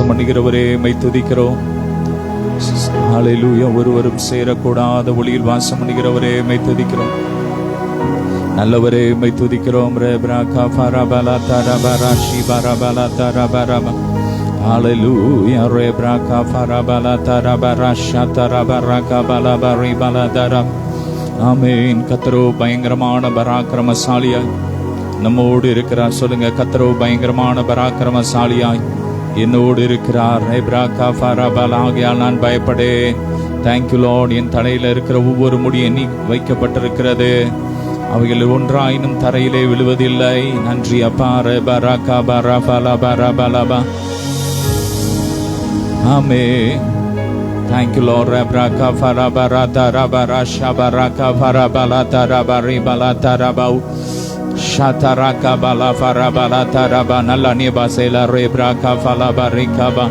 வாசம் பண்ணுகிறவரே மை துதிக்கிறோம். ஹல்லேலூயா. ஒருவரும் சேரக்கூடாத ஒளியில் வாசம் பண்ணுகிறவரே மை துதிக்கிறோம். நல்லவரே மை துதிக்கிறோம். ரேப்ராகா ஃபரபலா தரபரா ஷிபரபலா தரபரபா. ஹல்லேலூயா. ரேப்ராகா ஃபரபலா தரபரா ஷதரபரகா பலபரி பலதரம். ஆமென். கர்த்தரோ பயங்கரமான பராக்கிரமசாலியாய் நம்மோடு இருக்கிறார். சொல்லுங்க, கர்த்தரோ பயங்கரமான பராக்கிரமசாலியாய் என்னோடு இருக்கிறார். ரேப்ராகா ஃபரபலா. ஆகையால் நான் பயப்படேன். Thank you Lord. என் தலையில இருக்கிற ஒவ்வொரு முடி எண்ணி வைக்கப்பட்டிருக்கிறது. அவைகள் ஒன்றாயினும் தரையிலே விழுவதில்லை. நன்றி அப்பா. ரேபராகா பரபலா பரபலபா. ஆமென். Thank you Lord. ரேப்ராகா ஃபரபரா தரபரா ஷபராகா ஃபரபலா தரபரி பலா தரபௌ ஷதராகா பலா ஃபரபலா தரபா. நல்ல அந்நிய பாஷையில ரேப்ராகா ஃபலபரிகபா.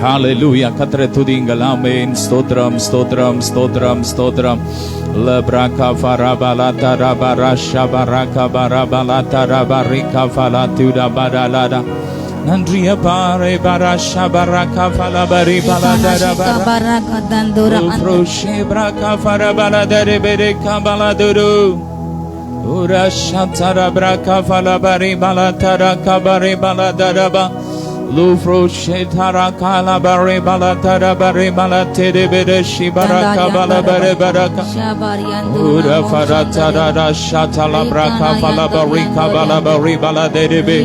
ஹல்லேலூயா. கர்த்தரை துதியுங்கள். ஆமென். ஸ்தோத்திரம் ஸ்தோத்திரம் ஸ்தோத்திரம் ஸ்தோத்திரம். லப்ராகா ஃபரபலா தரபரா ஷபராகா பரபலா தரபரிகா ஃபலா துடபரலடா. நன்றி அப்பா. ரேபரா ஷபராகா ஃபலபரி பலா தரபரா தந்தூர ப்ரோஷேப்ராகா ஃபரபலா தரபரிகா பலதுரு உரா ஷதரபராகா ஃபலபரி பலா தரகா பரி பலா தரபா. Lufro shetara kala bare bala tara bare bala tere bere shibaraka bala bare baraka. Ura faratara da shatala braka bala barika bala bari bala derebe.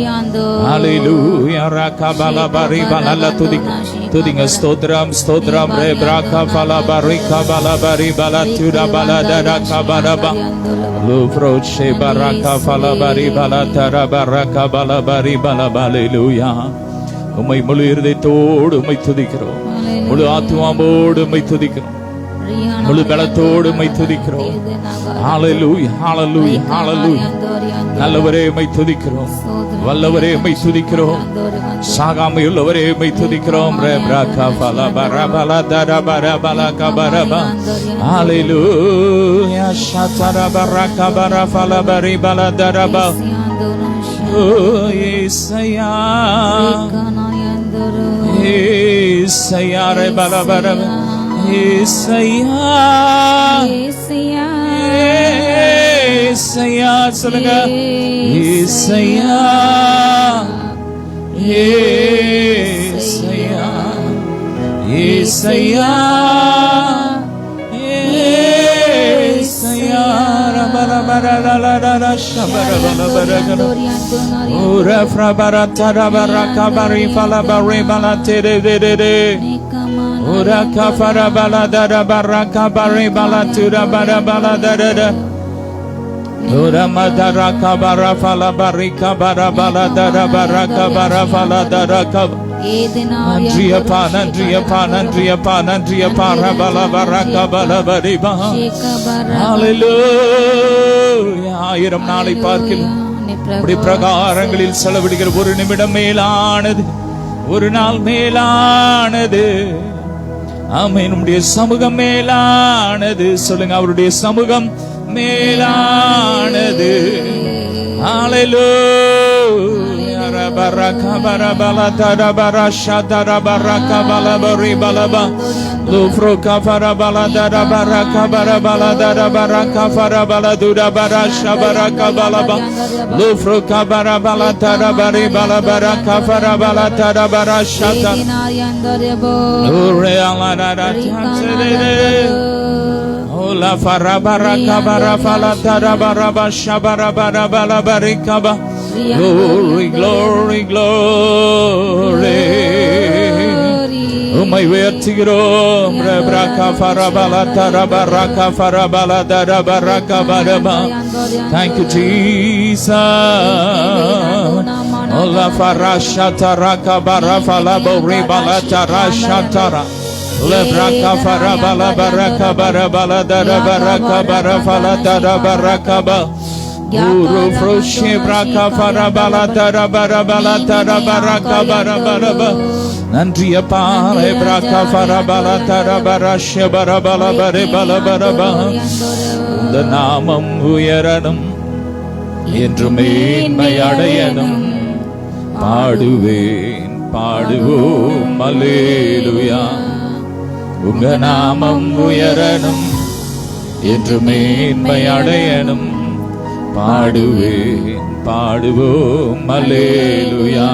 Hallelujah. Raka bala bari bala la tudinga stotram stotram re braka bala barika bala bari bala tura bala daraka baraba. Lufro shebaraka bala bari bala tara baraka bala bari bala. Hallelujah. உம்மை முழு இருதயத்தோடு உம்மை துதிக்கிறோம். முழு ஆத்துமாவோடு உம்மை துதிக்கிறோம். முழு பலத்தோடு உம்மை துதிக்கிறோம். ஹல்லேலூயா ஹல்லேலூயா ஹல்லேலூயா. நல்லவரே உம்மை துதிக்கிறோம். வல்லவரே உம்மை துதிக்கிறோம். சாகாமையுள்ளவரே உம்மை துதிக்கிறோம். ரேப்ராகா ஃபலபரபலா தரபரபலகா பரபா. ஹல்லேலூயா. ஷதரபரகா பரபலபரி பலா தரபா. Oh Yesaya, Yesaya re bala bara, Yesaya, Yesaya, சொல்லுங்க, Yesaya, Yesaya, Yesaya. Ura frabara tarabara kabari falabari bala tere de de. Ura kafara bala darabara kabari bala tura bara bala da. Ura madara kabara falabari kabara bala darabara kabara fala darakab. நன்றி அப்பா நன்றி அப்பா நன்றி அப்பா நன்றி அப்பா. ரபல பரக பல Paribas. ஹல்லேலூயா. 1000 நாளை பார்க்கலாம் அப்படி பிரகாரங்களில் செலவிடுகிற ஒரு நிமிடம் மேலானது, ஒரு நாள் மேலானது. ஆமென். நம்முடைய சமூகம் மேலானது. சொல்லுங்க, அவருடைய சமூகம் மேலானது. ஹல்லேலூயா. Baraka barabala tarabara shadara baraka balabari balaba. Lufro kafara bala darabaraka barabala darabaraka farabala durabara shabaraka balaba. Lufro kabara bala tarabari balabara kafara bala tarabara shata. Ure alana ratsere. Ola farabara kabara fala tarabara shabara barabala barikaba. Glory, glory, glory. உம்மை உயர்த்துகிறோம். ரேப்ராகா ஃபரபலா தரபரகா ஃபரபலா தரபரகா பரபா. Thank you Jesus. Ola farashatara barafala bori bala tarashatara. Lebraka farabala baraka barabala darabaraka barafala darabarakaba. Guru froshe braka farabala darabarabala darabaraka barabaraba. Nandriyapa lebraka farabala darabarashe barabala barabala baraba. The namam uyaranum என்றும் மேன்மை அடையணும் பாடுவேன் பாடுவோம் அல்லேலூயா. உங்க நாமம் உயரணும் என்று மேன்மை அடையணும். பாடுவேன் பாடுவோம் அல்லேலூயா.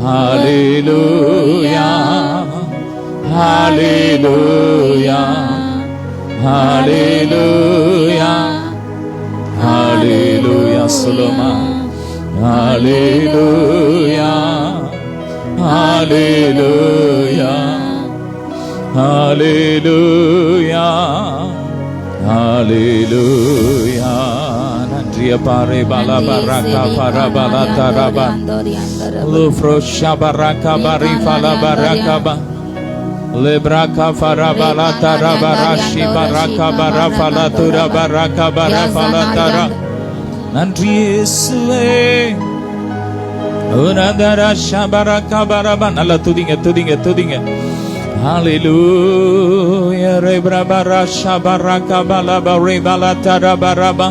ஹalleluya ஹalleluya ஹalleluya ஹalleluya சொல்லுமா. ஹalleluya ஹalleluya ஹalleluya ஹalleluya. நன்றிய பாறை பல பரக்கா பரபல தரபா லூஃப்ரோஷா பரக்கா பரி பல Baraka Lebraka farabala tarabarashi baraka barafala tura baraka barafala tara. நன்றி இயேசுவே. உனதரா ஷபரகா பரபா. நல்லா துதிங்க துதிங்க துதிங்க. ஹalleluya rebrabara shabaraka balaba rebala tarabaraba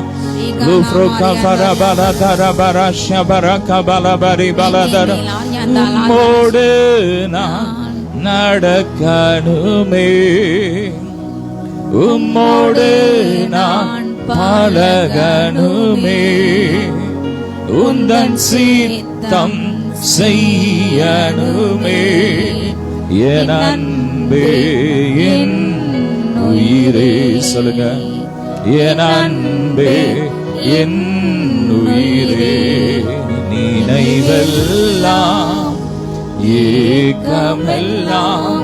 lufroka farabala tarabara shabaraka balaba rebala tara. உம்மோடு நான் நடக்கணுமே, உம்மோடு நான் பழகணுமே, உந்தன் சித்தம் செய்யணுமே. என் அன்பே என் உயிரே சொல்லுங்க. என் அன்பே என் உயிரே நினைவெல்லாம் ஏக்கமெல்லாம்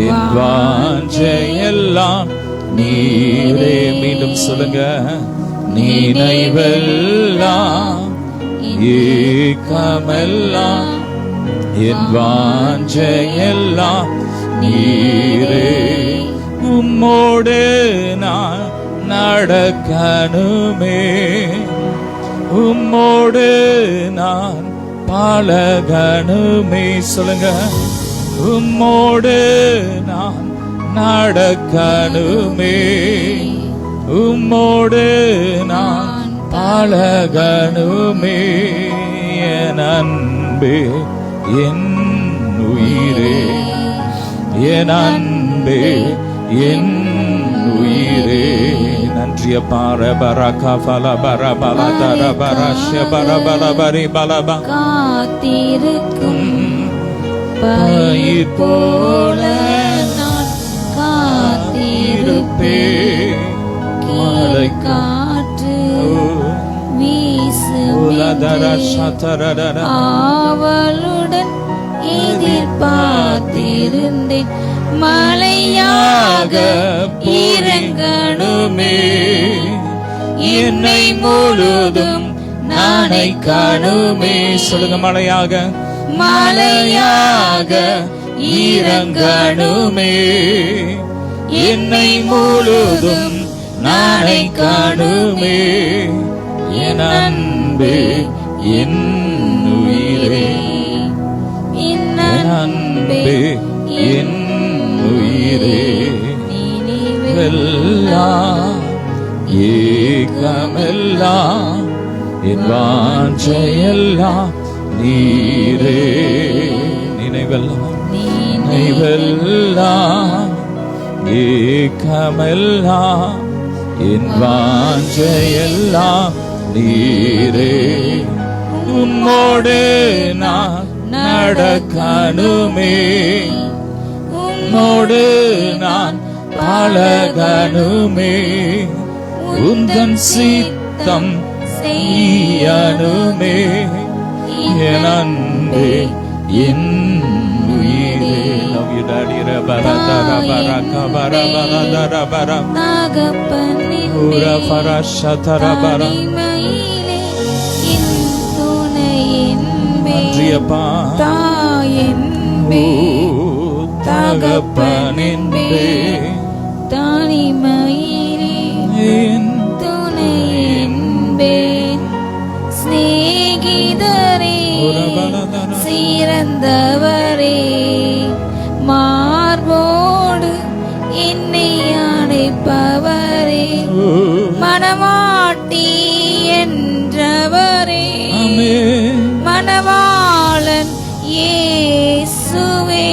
என் வாஞ்சையெல்லாம் நீரே. மீண்டும் சொல்லுங்க. நினைவெல்லாம் ஏக்கமெல்லாம் என் வாஞ்சையெல்லாம் நீரே. உம்மோடு நான் நடக்கணுமே, உம்மோடு நான் பழகணுமே. சொல்லுங்க. உம்மோடு நான் நடக்கணுமே, உம்மோடு நான் பழகணுமே. என் அன்பே என் உயிரே, என் அன்பே என் உயிரே. நன்றிய பார பரகா பல பர பல தர பரஷ பர பல பரி பலபா. காத்திருக்கும் பயிர் போல நான் காத்திருப்பேன். மழை காற்று வீசும் ஆவலுடன் எதிர்பார்த்திருந்தேன். மழையாக இறங்கணுமே, என்னை முழுதும் நானை காணுமே. சொல்லுங்க. மழையாக மழையாக இறங்கணுமே, என்னை முழுதும் நானை காணுமே. என் அன்பே என் உயிரே, என் அன்பே என் உயிரே. நினைவெல்லாம் ஏக்கமெல்லாம் என் வாஞ்சையெல்லாம் நீரே. நினைவெல்லாம் நினைவெல்லாம் ஏக்கமெல்லாம் என் வாஞ்சையெல்லாம் நீரே. உம்மோடு நான் நடக்கணுமே, உம்மோடு நான் பழகணுமே, உந்தன் சித்தம் செய்யணுமே. என் அன்பே என் உயிரே. Love you daddy. Rabaradara baraka barabaradara bara நாகப்பனின் ura farashatara bara. நன்றியப்பா. தாயன்பே தகப்பனின்பே தானிமயிலே துணையன்பே சிநேகிதரே சிறந்தவரே மார்போடு என்னை அணைப்பவரே மணவாட்டி என்றவரே மணவாளன் இயேசுவே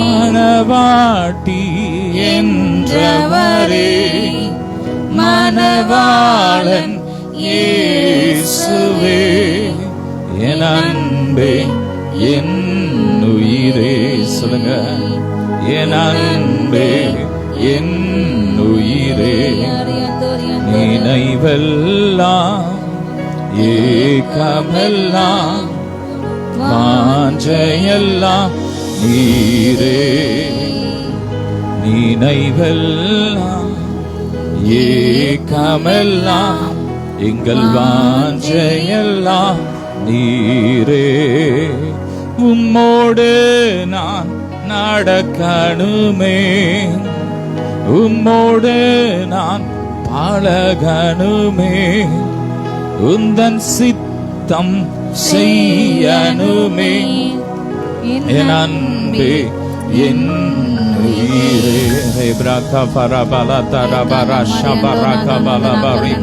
மணவாட்டி என்றவரே மணவாளன் இயேசுவே என் அன்பே என் உயிரே சொல்லுங்க என் அன்பே என் உயிரே நினைவெல்லாம் ஏகமெல்லாம் வாஞ்சையெல்லாம் நீரே நினைவெல்லாம் ஏகமெல்லாம் எங்கள் வாஞ்சையெல்லாம் நீரே உம்மோடு நான் நடக்கணுமே உம்மோடு நான் பழகணுமே உந்தன் சித்தம் செய்யணுமே என் அன்பே என் உயிரே பிரகா பரபல தரபர ஷபரக பலபரிப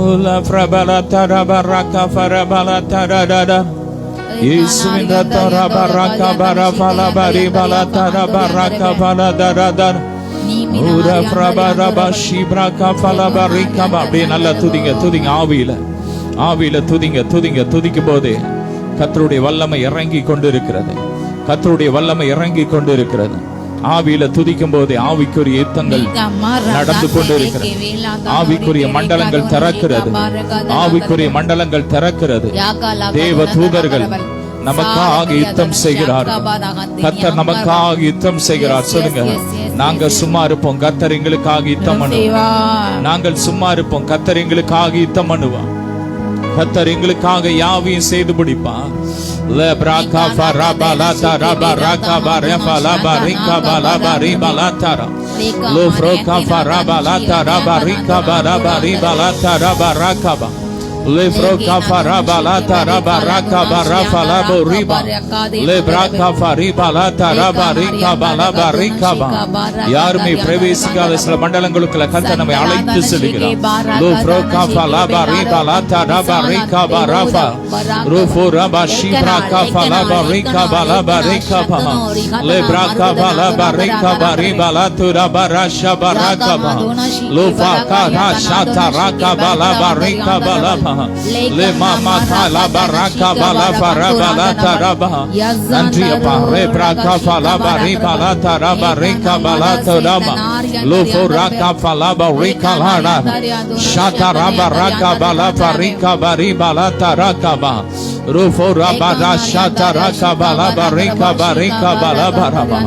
ஓல பிரபல தரபரக பரபல தரதட இயேசுவின் தரபரக பரபலபரி பல தரபரக பலதரத ஊர பிரபரப ஷிப்ரக பலபரிக அப்படியே நல்லா துதிங்க ஆவியில துதிக்கும் போதே கர்த்தருடைய வல்லமை இறங்கி கொண்டிருக்கிறது ஆவியில துதிக்கும் போதே ஆவிக்குரிய யுத்தங்கள் நடந்து கொண்டிருக்கிறது ஆவிக்குரிய மண்டலங்கள் திறக்கிறது தேவ தூதர்கள் நமக்காக யுத்தம் செய்கிறார்கள் கர்த்தர் நமக்காக யுத்தம் செய்கிறார் சொல்லுங்க நாங்க சும்மா இருப்போம் கர்த்தர் எங்களுக்காக யுத்தம் பண்ணுவார் நாங்கள் சும்மா இருப்போம் கர்த்தர் எங்களுக்காக யுத்தம் பண்ணுவார் கர்த்தர் எங்களுக்காக யாவையும் செய்து முடிப்பார் லெப்ராகா ஃபரபலதா ரபரகா பரஃபலபா ரிகபலபா ரிபலதரா லோஃப்ரோகா ஃபரபலதா ரபரிகா பரபரிபலதா ரபரகபா லெப்ரோகா ஃபரபலதா ரபரகா பரஃபலபா ரிபா லெப்ராகா ஃபரிபலதா ரபரிகா பலபரிகபா யாருமே பிரவேசிக்காத சில மண்டலங்களுக்குள்ள கர்த்தர் நம்மை அழைத்து செல்கிறார் லோஃப்ரோகா ஃபலபா ரிபலதா ரபரிகா பரஃபா ரோஃபோரபா ஷிப்ராகா ஃபலபா ரிகபா லபரிகபா லெப்ராகா பலபா ரிகபா ரிபலதுரா பரஷபா ரகபா லோஃபாகா ராஷாதா ரகபா லபரிகபா லபா le mama kala baraka bala farabala taraba nandri apa rebraka fala bari bala taraba reka bala taraba lo foraka fala barika lana shata raba raka bala farika bari bala taraka ba ro foraba shata raka bala barika barika bala baraba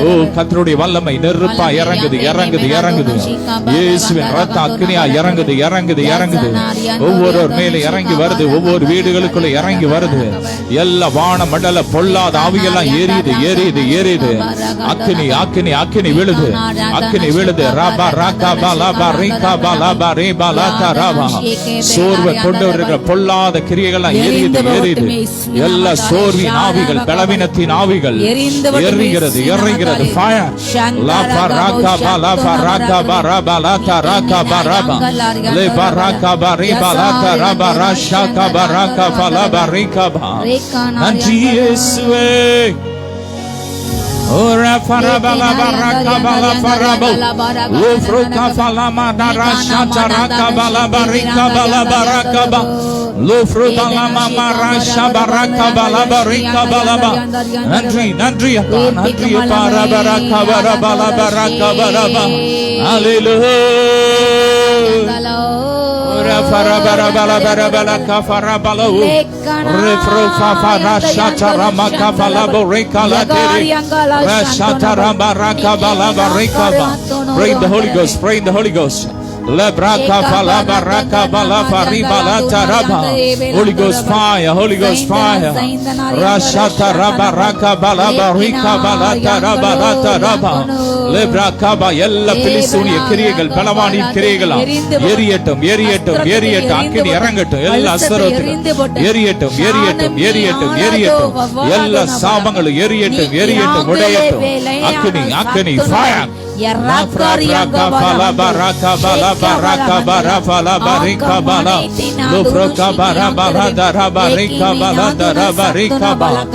ஓ கர்த்தருடைய வல்லமை நெருப்பா இறங்குது இயேசுவின் இரத்த அக்கினியா இறங்குது ஒவ்வொரு மேல இறங்கி வருது ஒவ்வொரு வீடுகளுக்குள்ள இறங்கி வருது எல்லா வான மண்டல பொல்லாத ஆவியெல்லாம் ஏறிது அக்கினி விழுது ரபா ரகா பலபா ரிகா பலபா ரிபலா தரபா சோர்வை கொண்டு வருகிற பொல்லாத கிரியைகள் ஏறிது எல்லா சோர்வின் ஆவிகள் பலவீனத்தின் ஆவிகள் எரிகிறது fire law ஃபரகா பலபா ரகா பரபலா தரகா பரபா Leh பரகா பரிபலா தரபா Barashaka baraka fala barika ba nandri Yesue ora farabala baraka bala farabo lofroka fala madara shataraka bala barika bala baraka ba lofroka lama marasha baraka bala barika bala ba nandri para baraka bala baraka bala ba hallelujah Farabala kafarabala refro fafara shatara makafala borikala deri rashatara barakabala barikaba pray the Holy Ghost Lebraka fala baraka bala faribala taraba Holy Ghost fire Rashata rabaraka bala barika bala taraba taraba Lebraka ba எல்லா பிலிஸ்தீனிய கிரியைகள் பலவானின் கிரியைகளா எரியட்டும் அக்கினி இறங்கட்டும் எல்லா அஸ்தரோத்துகள் எரியட்டும் எல்லா சாபங்களும் எரியட்டும் உடையட்டும் அக்கினி fire Labraka fala baraka bala baraka bara fala barika bala Lubroka bara bala dara barika bala dara barika bala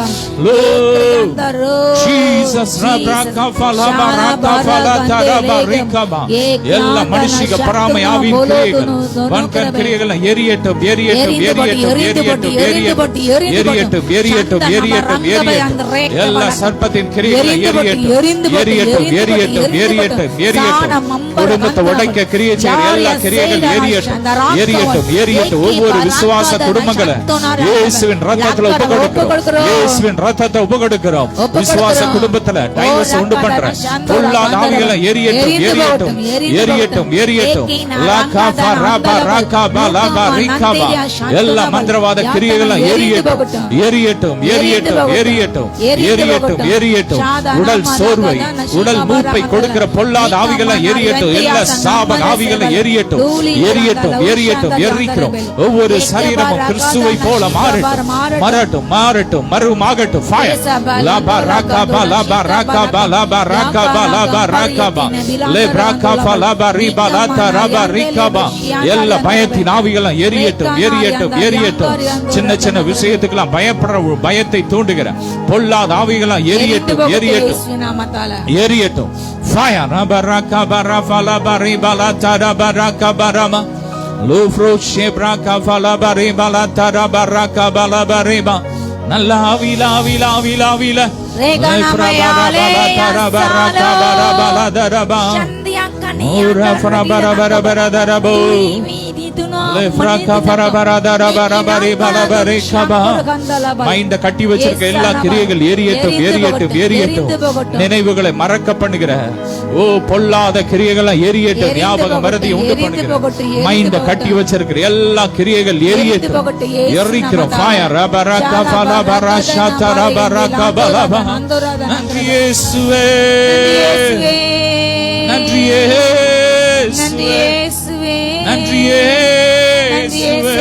Jesus Labraka fala baraka fala dara barika bala எல்லா மனுஷிக பராமை ஆவின் கிரியைகள் வன்கண் கிரியைகள் எரியட்டும் எரியட்டும் எரியட்டும் எரியட்டும் எரியட்டும் எரியட்டும் எரியட்டும் எரியட்டும் எரியட்டும் எல்லா சர்ப்பத்தின் கிரியைகள் எரியட்டும் எரியட்டும் எரியட்டும் எரியட்டும் எரியட்டும் குடும்பத்தை உடைக்க கிரியை செய்கிற எல்லா கிரியைகள் எரியட்டும் எரியட்டும் எரியட்டும் ஒவ்வொரு விசுவாச குடும்பங்களை இயேசுவின் ரத்தத்துல ஒப்புக்கொடுக்கிறோம் இயேசுவின் ரத்தத்தை ஒப்புக்கொடுக்கிறோம் விசுவாச குடும்பத்துல டைவர்ஸ் உண்டு பண்ற பொல்லாத ஆவிகளை எரியட்டும் எரியட்டும் எரியட்டும் எரியட்டும் லாகா ஃபரபா ரகபா லபா ரிகபா எல்லா மந்திரவாத கிரியைகளை எரியட்டும் எரியட்டும் எரியட்டும் எரியட்டும் எரியட்டும் எரியட்டும் உடல் சோர்வை உடல் மூப்பை கொடுக்கிற பொல்லாத ஆவிகளை எரியட்டும் எல்லா சாப ஆவிகளை எரியட்டும் எரியட்டும் எரியட்டும் எரிக்கிறோம் ஒவ்வொரு சரீரமும் கிறிஸ்துவை போல மாறட்டும் மாறட்டும் மாறட்டும் மறுமாகட்டும் ஃபயர் லபா ரகபா லபா ரகபா லபா ரகபா லபா ரகபா லெப்ராகா ஃபலபா ரிபா லதா ரபா ரிகபா எல்லா பயத்தின் ஆவிகளை எரியட்டும் எரியட்டும் எரியட்டும் சின்ன சின்ன விஷயத்துக்கெல்லாம் பயப்படுற பயத்தை தூண்டுகிற பொல்லாத ஆவிகளை எரியட்டும் எரியட்டும் எரியட்டும் ஃபயர் ரபா ரகபா ரஃபலபா ரிபா லதா ரபா ரகபா ரமா லூஃப்ரோ ஷெப்ராகா ஃபலபா ரிபா லதா ரபா ரகபா லபா ரிபா நல்ல ஆவில ஆவில ஆவில ஆவில மைண்ட கட்டி வச்சிருக்க எல்லா கிரியைகள் எரியட்டும் எரியட்டும் எரியட்டும் நினைவுகளை மறக்க பண்ணுகிற ஓ பொல்லாத கிரியைகளை எரியட்டும் ஞாபகம் மறதி உண்டு பண்ணுகிற மைண்ட கட்டி வச்சிருக்கிற எல்லா கிரியைகள் எரியட்டும் எரிக்கிறோம் ஃபயர் ரபரக ஃபலபரஷத ரபரக பலப நன்றி இயேசுவே நன்றி இயேசுவே நன்றி இயேசுவே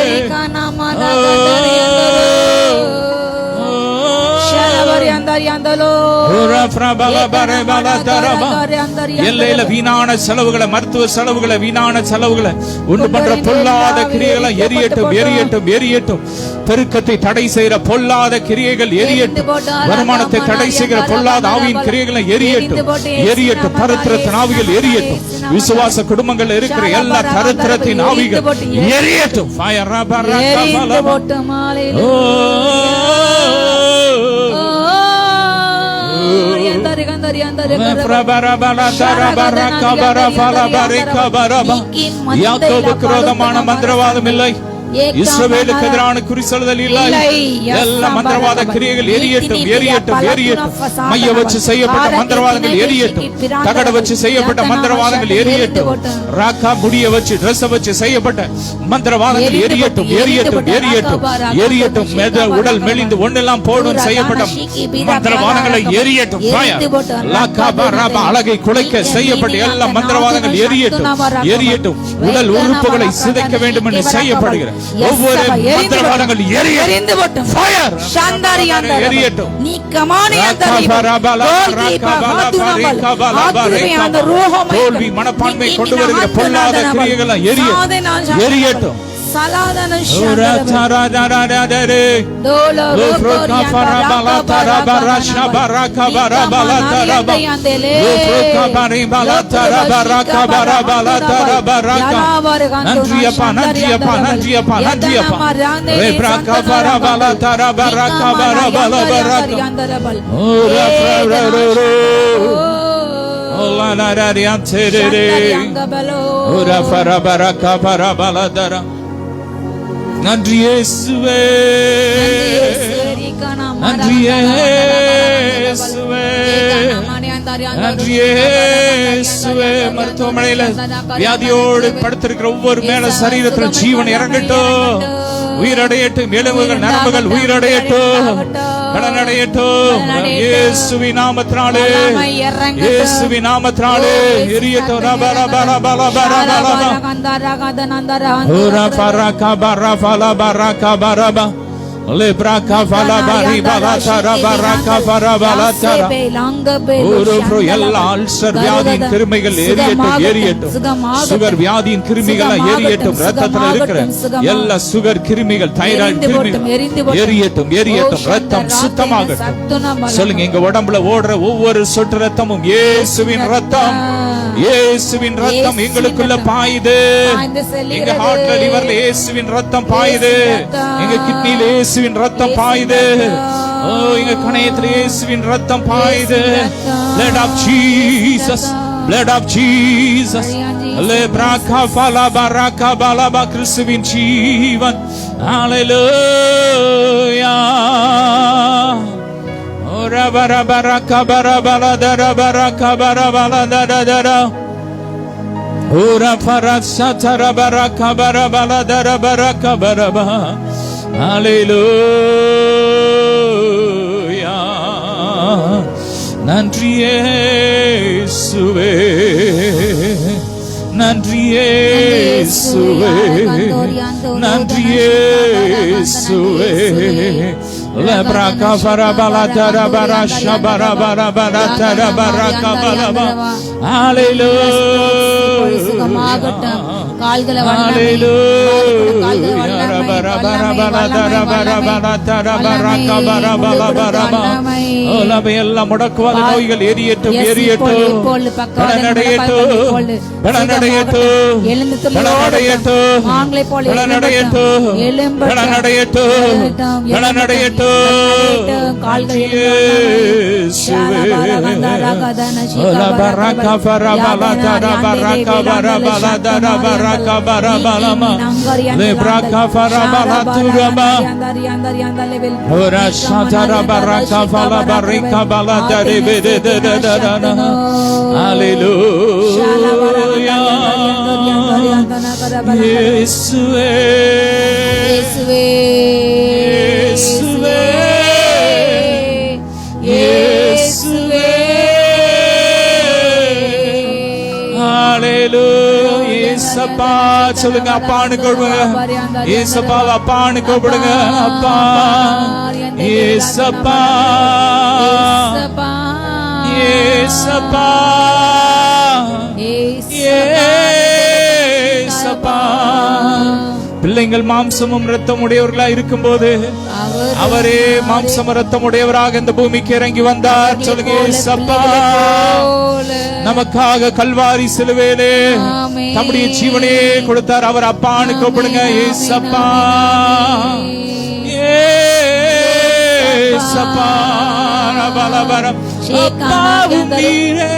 எல்லையில வீணான செலவுகளை மருத்துவ செலவுகளை வீணான செலவுகளை உண்டு பண்ற பொல்லாத கிரியைகளை எரியட்டும் எரியட்டும் எரியட்டும் பெருக்கத்தை தடை செய்கிற பொல்லாத கிரியைகள் எரியட்டும் வருமானத்தை தடை செய்கிற பொல்லாத ஆவியின் கிரியைகளை எரியட்டும் எரியட்டும் தரித்திரத்தின் ஆவிகள் எரியட்டும் விசுவாச குடும்பங்கள் இருக்கிற எல்லா தரித்திரத்தின் ஆவிகள் எரியட்டும் விரோதமான மந்திரவாதம் இல்லை இஸ்ரவேலுக்கு எதிரான குறிசொல்லுதல் இல்லை எல்லா மந்திரவாத கிரியைகள் எரியட்டும் எரியட்டும் எரியட்டும் மைய வச்சு செய்யப்பட்ட மந்திரவாதங்கள் எரியட்டும் தகட வச்சு செய்யப்பட்ட மந்திரவாதங்கள் எரியட்டும் ராக்கா முடிய வச்சு டிரெஸ் வச்சு செய்யப்பட்ட மந்திரவாதங்கள் எரியட்டும் எரியட்டும் எரியட்டும் எரியட்டும் உடல் மெலிந்து ஒண்ணெல்லாம் போடும் செய்யப்பட்ட மந்திரவாதங்களை எரியட்டும் அழகை குலைக்க செய்யப்பட்ட எல்லா மந்திரவாதங்கள் எரியட்டும் எரியட்டும் உடல் உறுப்புகளை சிதைக்க வேண்டும் என்று செய்யப்படுகிற ஒவ்வொரு மந்திரவாதங்கள் எரியட்டும் ஃபயர் எரியட்டும் நீ கமானி தோல்வி மனப்பான்மை கொண்டு வருகிற பொல்லாத கிரியைகளை எரியட்டும் சலாதன நன்றியப்பா நன்றியப்பா நன்றியப்பா நன்றியப்பா நன்றி இயேசுவே நன்றி இயேசுவே நன்றி இயேசுவே மருத்துவமனையில வியாதியோடு படுத்திருக்கிற ஒவ்வொரு மேல சரீரத்துல ஜீவன் இறங்கட்டும் உயிரடையட்டும் எலும்புகள் நரம்புகள் உயிரடையட்டும் பலனடையட்டும் இயேசுவின் நாமத்தினாலே இயேசுவின் நாமத்தினாலே எரியட்டும் ரபர பர பல பர பல ஓரா பரக பர பல பரக பரப Lebraka falabari balatara baraka farabalatara. எல்லா அல்சர் வியாதியின் கிருமிகள் எரியட்டும். சுகர் வியாதியின் கிருமிகள் எரியட்டும். ரத்தத்தில் இருக்கிற எல்லா சுகர் கிருமிகள், தைராய்டு கிருமிகள் எரியட்டும். ரத்தம் சுத்தமாகட்டும். சொல்லுங்க, எங்க உடம்புல ஓடுற ஒவ்வொரு சொட்டு ரத்தமும் இயேசுவின் ரத்தம். இயேசுவின் ரத்தம் எங்களுக்குள்ள பாயுது. எங்க ஹார்ட்ல, லிவர்ல இயேசுவின் ரத்தம் பாயுது. எங்க கிட்னில இயேசுவின் ரத்தம் பாயுது. எங்க கணையத்துல இயேசுவின் ரத்தம் பாயுது. Blood of Jesus, blood of Jesus. Lebraka fala baraka balaba, கிறிஸ்துவின் ஜீவன். Hallelujah. Ora bara baraka bara bala dara baraka bara bala dara dara. Ora farasa tara baraka bara bala dara baraka bara ba. Hallelujah. நன்றி இயேசுவே, நன்றி இயேசுவே, நன்றி இயேசுவே. Lebraka farabala tarabara shabara bara bara tarabara kabalaba. Hallelujah. கால்களை எல்லாம் முடக்குவாத நோய்கள் எரியட்டும். Kabarabalama lebraka farabala turaba ora shatara baraka fala barika bala dare bede de de de. Hallelujah. Yesue, Yesue, Yesue, Yesue. Hallelujah. ஏசப்பா சொல்லுங்க, அப்பான்னு கூப்பிடுங்க. ஏசப்பாவை அப்பான்னு கூப்பிடுங்க. அப்பா ஏசப்பா, ஏசப்பா, ஏசப்பா. பிள்ளைங்கள் மாம்சமும் ரத்தம் உடையவர்களா இருக்கும் போது அவரே மாம்சம் ரத்தம் உடையவராக இந்த பூமிக்கு இறங்கி வந்தார். சொல்லுங்க, ஏசப்பா நமக்காக கல்வாரி சிலுவையிலே தம்முடைய ஜீவனே கொடுத்தார். அவர் அப்பான்னு கூப்பிடுங்க. ஏசப்பா, ஏசப்பா. அப்பாவும் நீரே,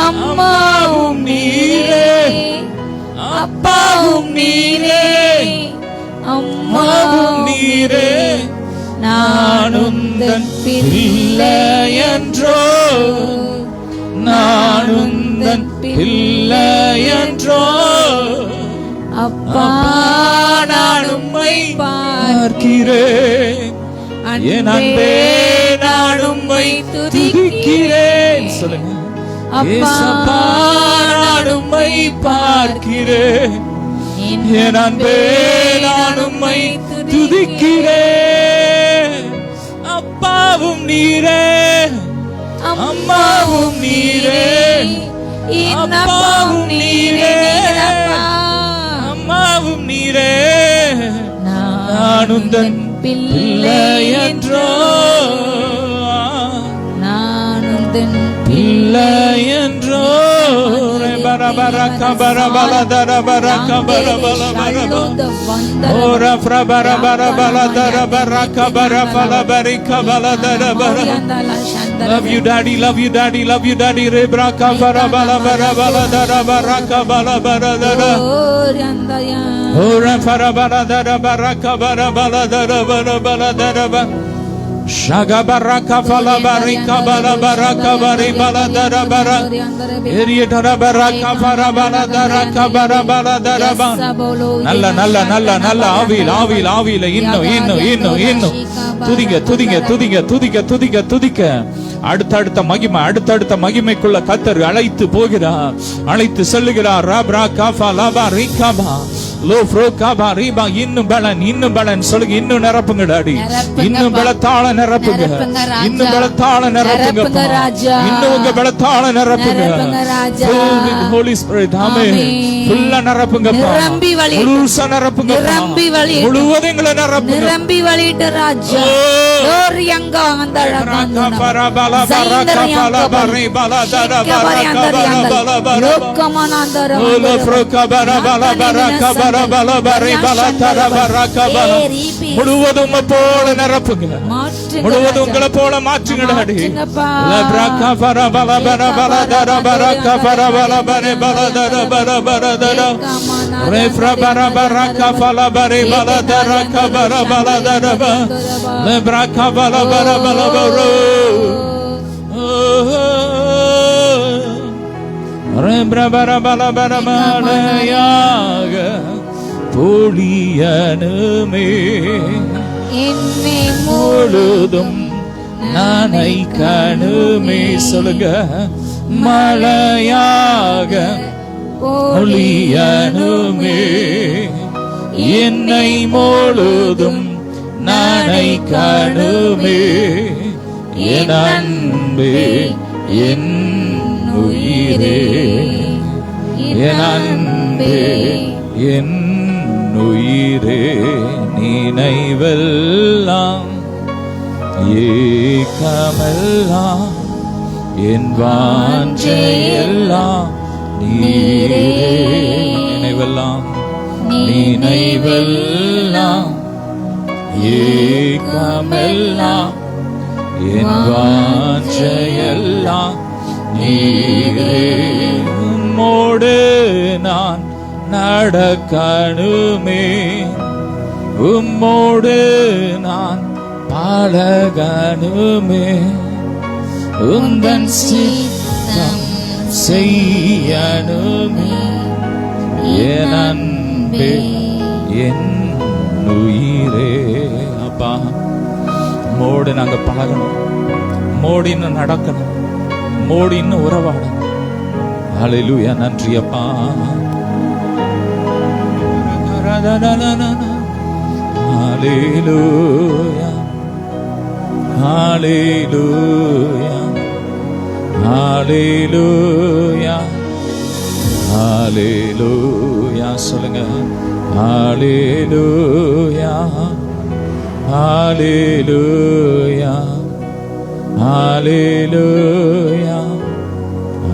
அம்மாவும் நீரே, அப்பாவும் நீரே, அம்மாவும் நீரே. நானும் தன் பிள்ளை என்றோ, நானும் தன் பிள்ளை என்றோ. அப்பா நான் உம்மை பார்க்கிறேன், என் அன்பே நான் உம்மை துதிக்கிறேன். சொல்லுங்க, அப்பா நான் உம்மை பார்க்கிறேன், என் அன்பே நான் உம்மை துதிக்கிறேன். அப்பாவும் நீரே, அம்மாவும் நீரே, அப்பாவும் நீரே, அம்மாவும் நீரே. நானும் தன் பிள்ளை என்றோ, நானும் தன் பிள்ளை என்றோ. Love you daddy, love you daddy, love you daddy. Rebraka barabala barabala dara baraka bala barada. Ora farabala dara baraka barabala dara barabala dara. Shaga baraka fala barika bala baraka bari bala dara bara. Eriya dara baraka fara bala dara kabara bala dara ba. Nalla nalla nalla nalla avil avil avil inno inno inno inno. துதிங்க துதிங்க துதிங்க துதிங்க துதிங்க துதிக்க. அடுத்தடுத்த மகிமை, அடுத்தடுத்த மகிமைக்குள்ள கர்த்தர் அழைத்து போகிறார், அழைத்து செல்லுகிறார். ரப்ரா கஃபா லபா ரிகபா இன்னும் பலன், இன்னும் பலன் சொல்லுங்க. இன்னும் நிரப்புங்க டாடி, இன்னும் பலத்தால நிரப்புங்க, இன்னும் பலத்தால நிரப்புங்க, இன்னும் உங்க பலத்தால நிரப்புங்க. Holy Spirit, ஆமென். ஃபுல்லா நிரப்புங்க, நிரம்பி வழி, முழுசா நிரப்புங்க, நிரம்பி வழி, முழுவதும் எங்களை நிரப்புங்க, நிரம்பி வழிட்டு ராஜா. ஓரியங்க அந்தரகந்தன பரபல பரகபல பரி பலதர பரகபல லோகமனந்தர லோப்ரகபல பல பரகபல பல பரி பலதர பரகபல முழுவதும் போல நிரப்புங்க, முழுவதும் உங்களை போல மாற்றுங்க டாடி. லப்ரகபல பல பல பலதர பரகபல பல பரி பலதர பரபரதர ரெஃப்ர பரபரகபல பரி பலதர கபர பலதர லப்ரகபல பல பல பரோ ரெப்ரபரபலபரமலையாக பொழியனுமே என்னை முழுதும் நனைக்கணுமே. சொல்லுங்க. மழையாக பொழியனுமே என்னை முழுதும் நனைக்கணுமே. என் அன்பே என் உயிரே, என் அன்பே என் உயிரே, நினைவெல்லாம் ஏக்கமெல்லாம் என் வாஞ்சையெல்லாம் நீரே. நினைவெல்லாம், நினைவெல்லாம் ஏக்கமெல்லாம் என் வாஞ்சையெல்லாம் நீரே. உம்மோடு நான் நடக்கணுமே, உம்மோடு நான் பழகணுமே, உந்தன் சித்தம் செய்யணுமே. என் அன்பே என் உயிரே. அப்பா, மோடு நாங்க பழகணும், மோடின்னு நடக்கணும், மோடின்னு உறவாடணும். ஹல்லேலூயா. நன்றி அப்பா. ஹல்லேலூயா, ஹல்லேலூயா, ஹல்லேலூயா, ஹல்லேலூயா. சொல்லுங்க. ஹல்லேலூயா, ஹல்லேலூயா, ஹல்லேலூயா,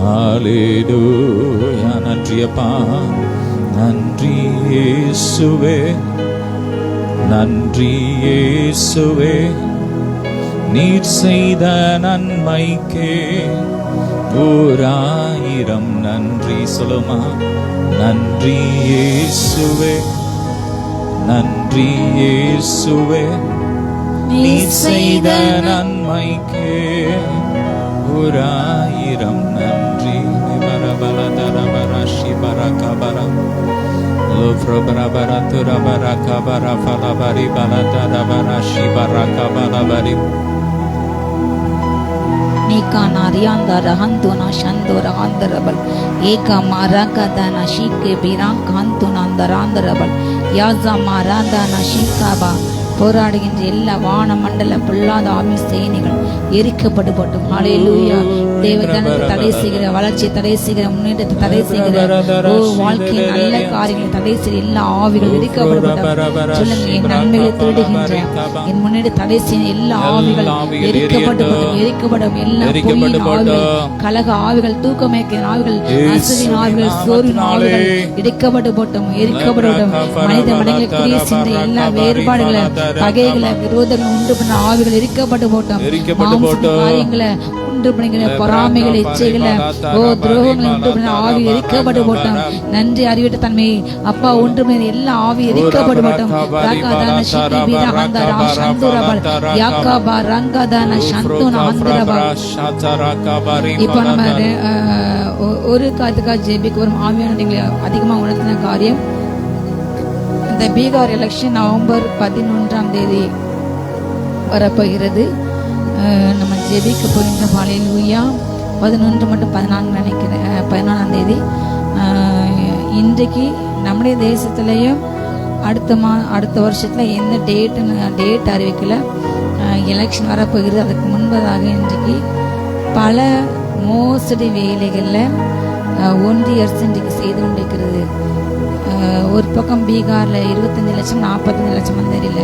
ஹல்லேலூயா. நன்றி அப்பா. நன்றி இயேசுவே, நன்றி இயேசுவே, நீர் செய்த நன்மைக்கே 1000 நன்றி. சொல்லுமா. நன்றி இயேசுவே, நன்றி இயேசுவே, நீர் செய்த நன்மைக்கே 1000 நன்றி. பரபலதரபரஷி பரகபர லோப்ரபரபரதுரபரகபர ஃபலபரி பலதரபரஷி பரகபலபரி Nika narianda rahantuna shandora handarabal eka maraka dana shike birang hantuna andarandarabal yaza maranda na shikaba போராடுகின்ற எல்லா வான மண்டல பொல்லாத ஆவி சேனைகள் எரிக்கப்படட்டும். ஹல்லேலூயா. தேவஜனத்தை தடை செய்கிற, வளர்ச்சியை தடை செய்கிற, முன்னேற்றத்தை தடை செய்கிற, வாழ்க்கையின் நல்ல காரியங்களை தடை செய்கிற எல்லா ஆவிகள் எரிக்கப்படட்டும். சொல்லுங்க. என் நன்மைகளை திருடுகின்ற, என் முன்னேற்ற தடை செய்கிற எல்லா ஆவிகள் எரிக்கப்படட்டும், எரிக்கப்படும். எல்லா பொய்யின் ஆவிகள், கலக ஆவிகள், தூக்கமயக்கிற ஆவிகள், அசதியின் ஆவிகள், சோர்வின் ஆவிகள் எரிக்கப்படட்டும், எரிக்கப்படட்டும். மனித மனங்களை கிரிய செய்கிற எல்லா வேறுபாடுகளை, பகைகளை, விரோதங்கள் உண்டு பண்ண ஆவிகள் எரிக்கப்பட்டு போட்டோம். காரியங்களை உண்டு பண்ணுகிற பொறாமைகளை, இச்சைகளை, துரோகங்களை உண்டு பண்ண ஆவி எரிக்கப்பட்டு போட்டோம். நன்றி அறிவிட்ட தன்மை அப்பா உண்டு பண்ண எல்லா ஆவி எரிக்கப்பட்டு போட்டோம். இப்ப நம்ம ஒரு காலத்துக்காக ஜெபிக்க வரும் ஆவியான நீங்களை அதிகமா உணர்த்தின காரியம், இந்த பீகார் எலெக்ஷன் நவம்பர் 11 வரப்போகிறது. நம்ம ஜெபிக்க போகின்ற ஹல்லேலூயா. 11 மட்டும் 14 நினைக்கிறேன், 14 இன்றைக்கு நம்முடைய தேசத்துலேயும் அடுத்த வருஷத்தில் எந்த டேட் அறிவிக்கல. எலெக்ஷன் வரப்போகிறது. அதுக்கு முன்பதாக இன்றைக்கு பல மோசடி வேலைகளில் ஒன்றிய அரசு இன்றைக்கு செய்து கொண்டிருக்கிறது. ஒரு பக்கம் பீகாரில் 25 லட்சம் 45 லட்சம் தெரியல,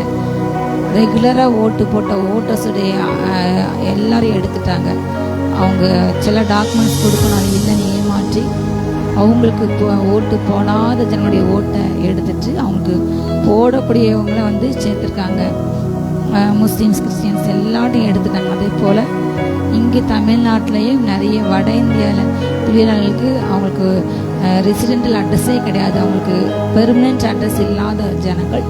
ரெகுலராக ஓட்டு போட்ட ஓட்டர்ஸுடைய எல்லாரையும் எடுத்துட்டாங்க. அவங்க சில டாக்குமெண்ட்ஸ் கொடுக்கணும், அது இல்லைன்னு ஏமாற்றி அவங்களுக்கு ஓட்டு போடாத ஜனங்களுடைய ஓட்டை எடுத்துட்டு அவங்களுக்கு போடக்கூடியவங்களை வந்து சேர்த்துருக்காங்க. முஸ்லீம்ஸ், கிறிஸ்டியன்ஸ் எல்லாத்தையும் எடுத்துட்டாங்க. அதே போல் இங்கே தமிழ்நாட்டிலையும் நிறைய வட இந்தியாவில் தொழிலாளர்களுக்கு அவங்களுக்கு ரெசிடென்டல் அட்ரஸே கிடையாது. அவங்களுக்கு பெர்மனன்ட் அட்ரஸ் இல்லாத ஜனங்கள்,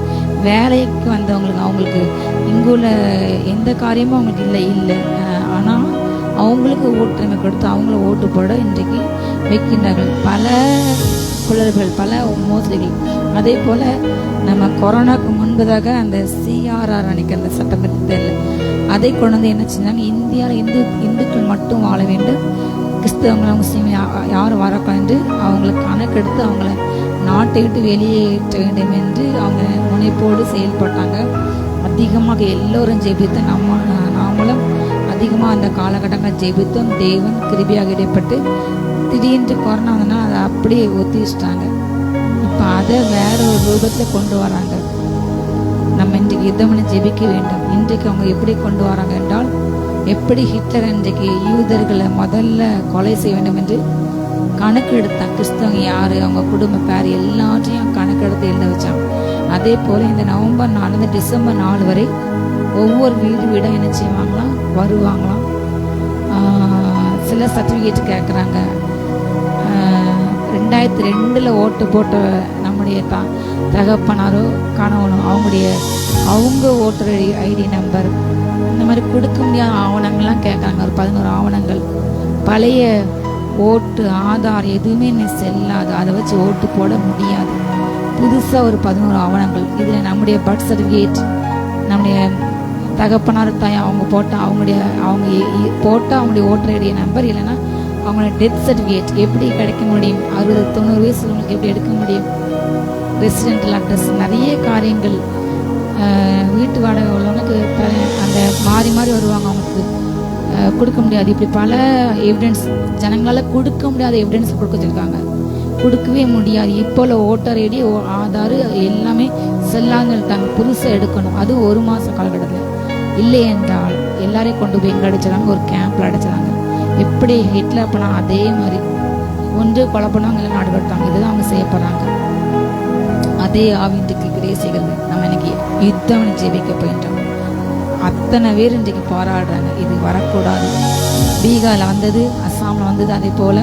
வேலைக்கு வந்தவங்களுக்கு அவங்களுக்கு இங்குள்ள எந்த காரியமும் அவங்களுக்கு இல்லை. ஆனால் அவங்களுக்கு ஓட்டுரிமை கொடுத்து அவங்கள ஓட்டு போட இன்றைக்கு வைக்கின்றார்கள். பல குளறுகள், பல மோசடிகள். அதே போல் நம்ம கொரோனாவுக்கு முன்பதாக அந்த சிஆர்ஆர் அன்னைக்கு அந்த சட்டமன்றத்தில் அதை கொண்டு வந்து என்ன செஞ்சாங்க, இந்தியாவில் இந்துக்கள் மட்டும் வாழ வேண்டும், கிறிஸ்தவங்களை முஸ்லீம் யாரும் வரக்கூடாது, அவங்களை கணக்கெடுத்து அவங்கள நாட்டை விட்டு வெளியேற்ற வேண்டும் என்று அவங்க முனைப்போடு செயல்பட்டாங்க. அதிகமாக எல்லோரும் ஜெபித்து நாமளும் அதிகமாக அந்த காலகட்டங்கள் ஜெபித்தும் தேவன் கிருபையாக இடைப்பட்டு திடீர்னு கொரோனா வந்தனா அதை அப்படியே ஒத்திச்சிட்டாங்க. இப்போ அதை வேற ஒரு ரூபத்தில் கொண்டு வராங்க. நம்ம இன்றைக்கு யுத்தம் பண்ணி ஜெபிக்க வேண்டும். இன்றைக்கு அவங்க எப்படி கொண்டு வராங்க என்றால், எப்படி ஹிட்லர் இன்றைக்கு யூதர்களை முதல்ல கொலை செய்ய வேண்டும் என்று கணக்கு எடுத்தான். கிறிஸ்தவங்க யார், அவங்க குடும்ப பேர் எல்லாத்தையும் கணக்கெடுத்து எழுத வச்சாங்க. அதே போல் இந்த நவம்பர் 4 டிசம்பர் 4 வரை ஒவ்வொரு வீடாக என்ன செய்வாங்களாம், வருவாங்களாம். சில சர்டிஃபிகேட் கேட்குறாங்க. 2002 ஓட்டு போட்ட நம்முடைய தகப்பனாரோ கணவனோ அவங்க ஓட்டர் ஐடி நம்பர், இந்த மாதிரி கொடுக்க முடியாத ஆவணங்கள்லாம் கேட்குறாங்க. ஒரு 11 ஆவணங்கள், பழைய ஓட்டு ஆதார் எதுவுமே செல்லாது, அதை வச்சு ஓட்டு போட முடியாது. புதுசாக ஒரு 11 ஆவணங்கள். இதில் நம்முடைய பர்த் சர்டிஃபிகேட், நம்முடைய தகப்பனார் தாய் அவங்க அவங்களுடைய அவங்களுடைய ஓட்டர் ஐடி நம்பர், இல்லைன்னா அவங்களோட டெத் சர்டிஃபிகேட் எப்படி கிடைக்க முடியும்? 60-90 வயசு உங்களுக்கு எப்படி எடுக்க முடியும்? ரெசிடென்டல் அட்ரஸ், நிறைய காரியங்கள். வீட்டு வாடகை உள்ளவங்களுக்கு அந்த மாறி வருவாங்க, அவங்களுக்கு கொடுக்க முடியாது. இப்படி பல எவிடன்ஸ் ஜனங்களால் கொடுக்க முடியாத எவிடன்ஸ் கொடுக்க வச்சுருக்காங்க, கொடுக்கவே முடியாது. இப்போ ஓட்டர் ஐடி ஆதார் எல்லாமே செல்லாதுட்டாங்க, புதுசாக எடுக்கணும். அது 1 மாதம் காலகட்டத்தில். இல்லை என்றால் எல்லாரையும் கொண்டு போய் எங்கே அடிச்சிடறாங்க, ஒரு கேம்பில் அடிச்சிடறாங்க. எப்படி ஹிட்லர் பண்ணா அதே மாதிரி ஒன்று கொலை பண்ணாங்க, இல்லை நாடு கடத்தாங்க. இதுதான் அவங்க செய்யப்படுறாங்க. அதே ஆவின்றைக்கு கிரியை செய்கிறது. நம்ம இன்னைக்கு யுத்தம் ஜெபிக்க போயிட்டோம். அத்தனை பேர் இன்றைக்கு போராடுறாங்க, இது வரக்கூடாது. பீகாரில் வந்தது, அஸ்ஸாமில் வந்தது, அதே போல்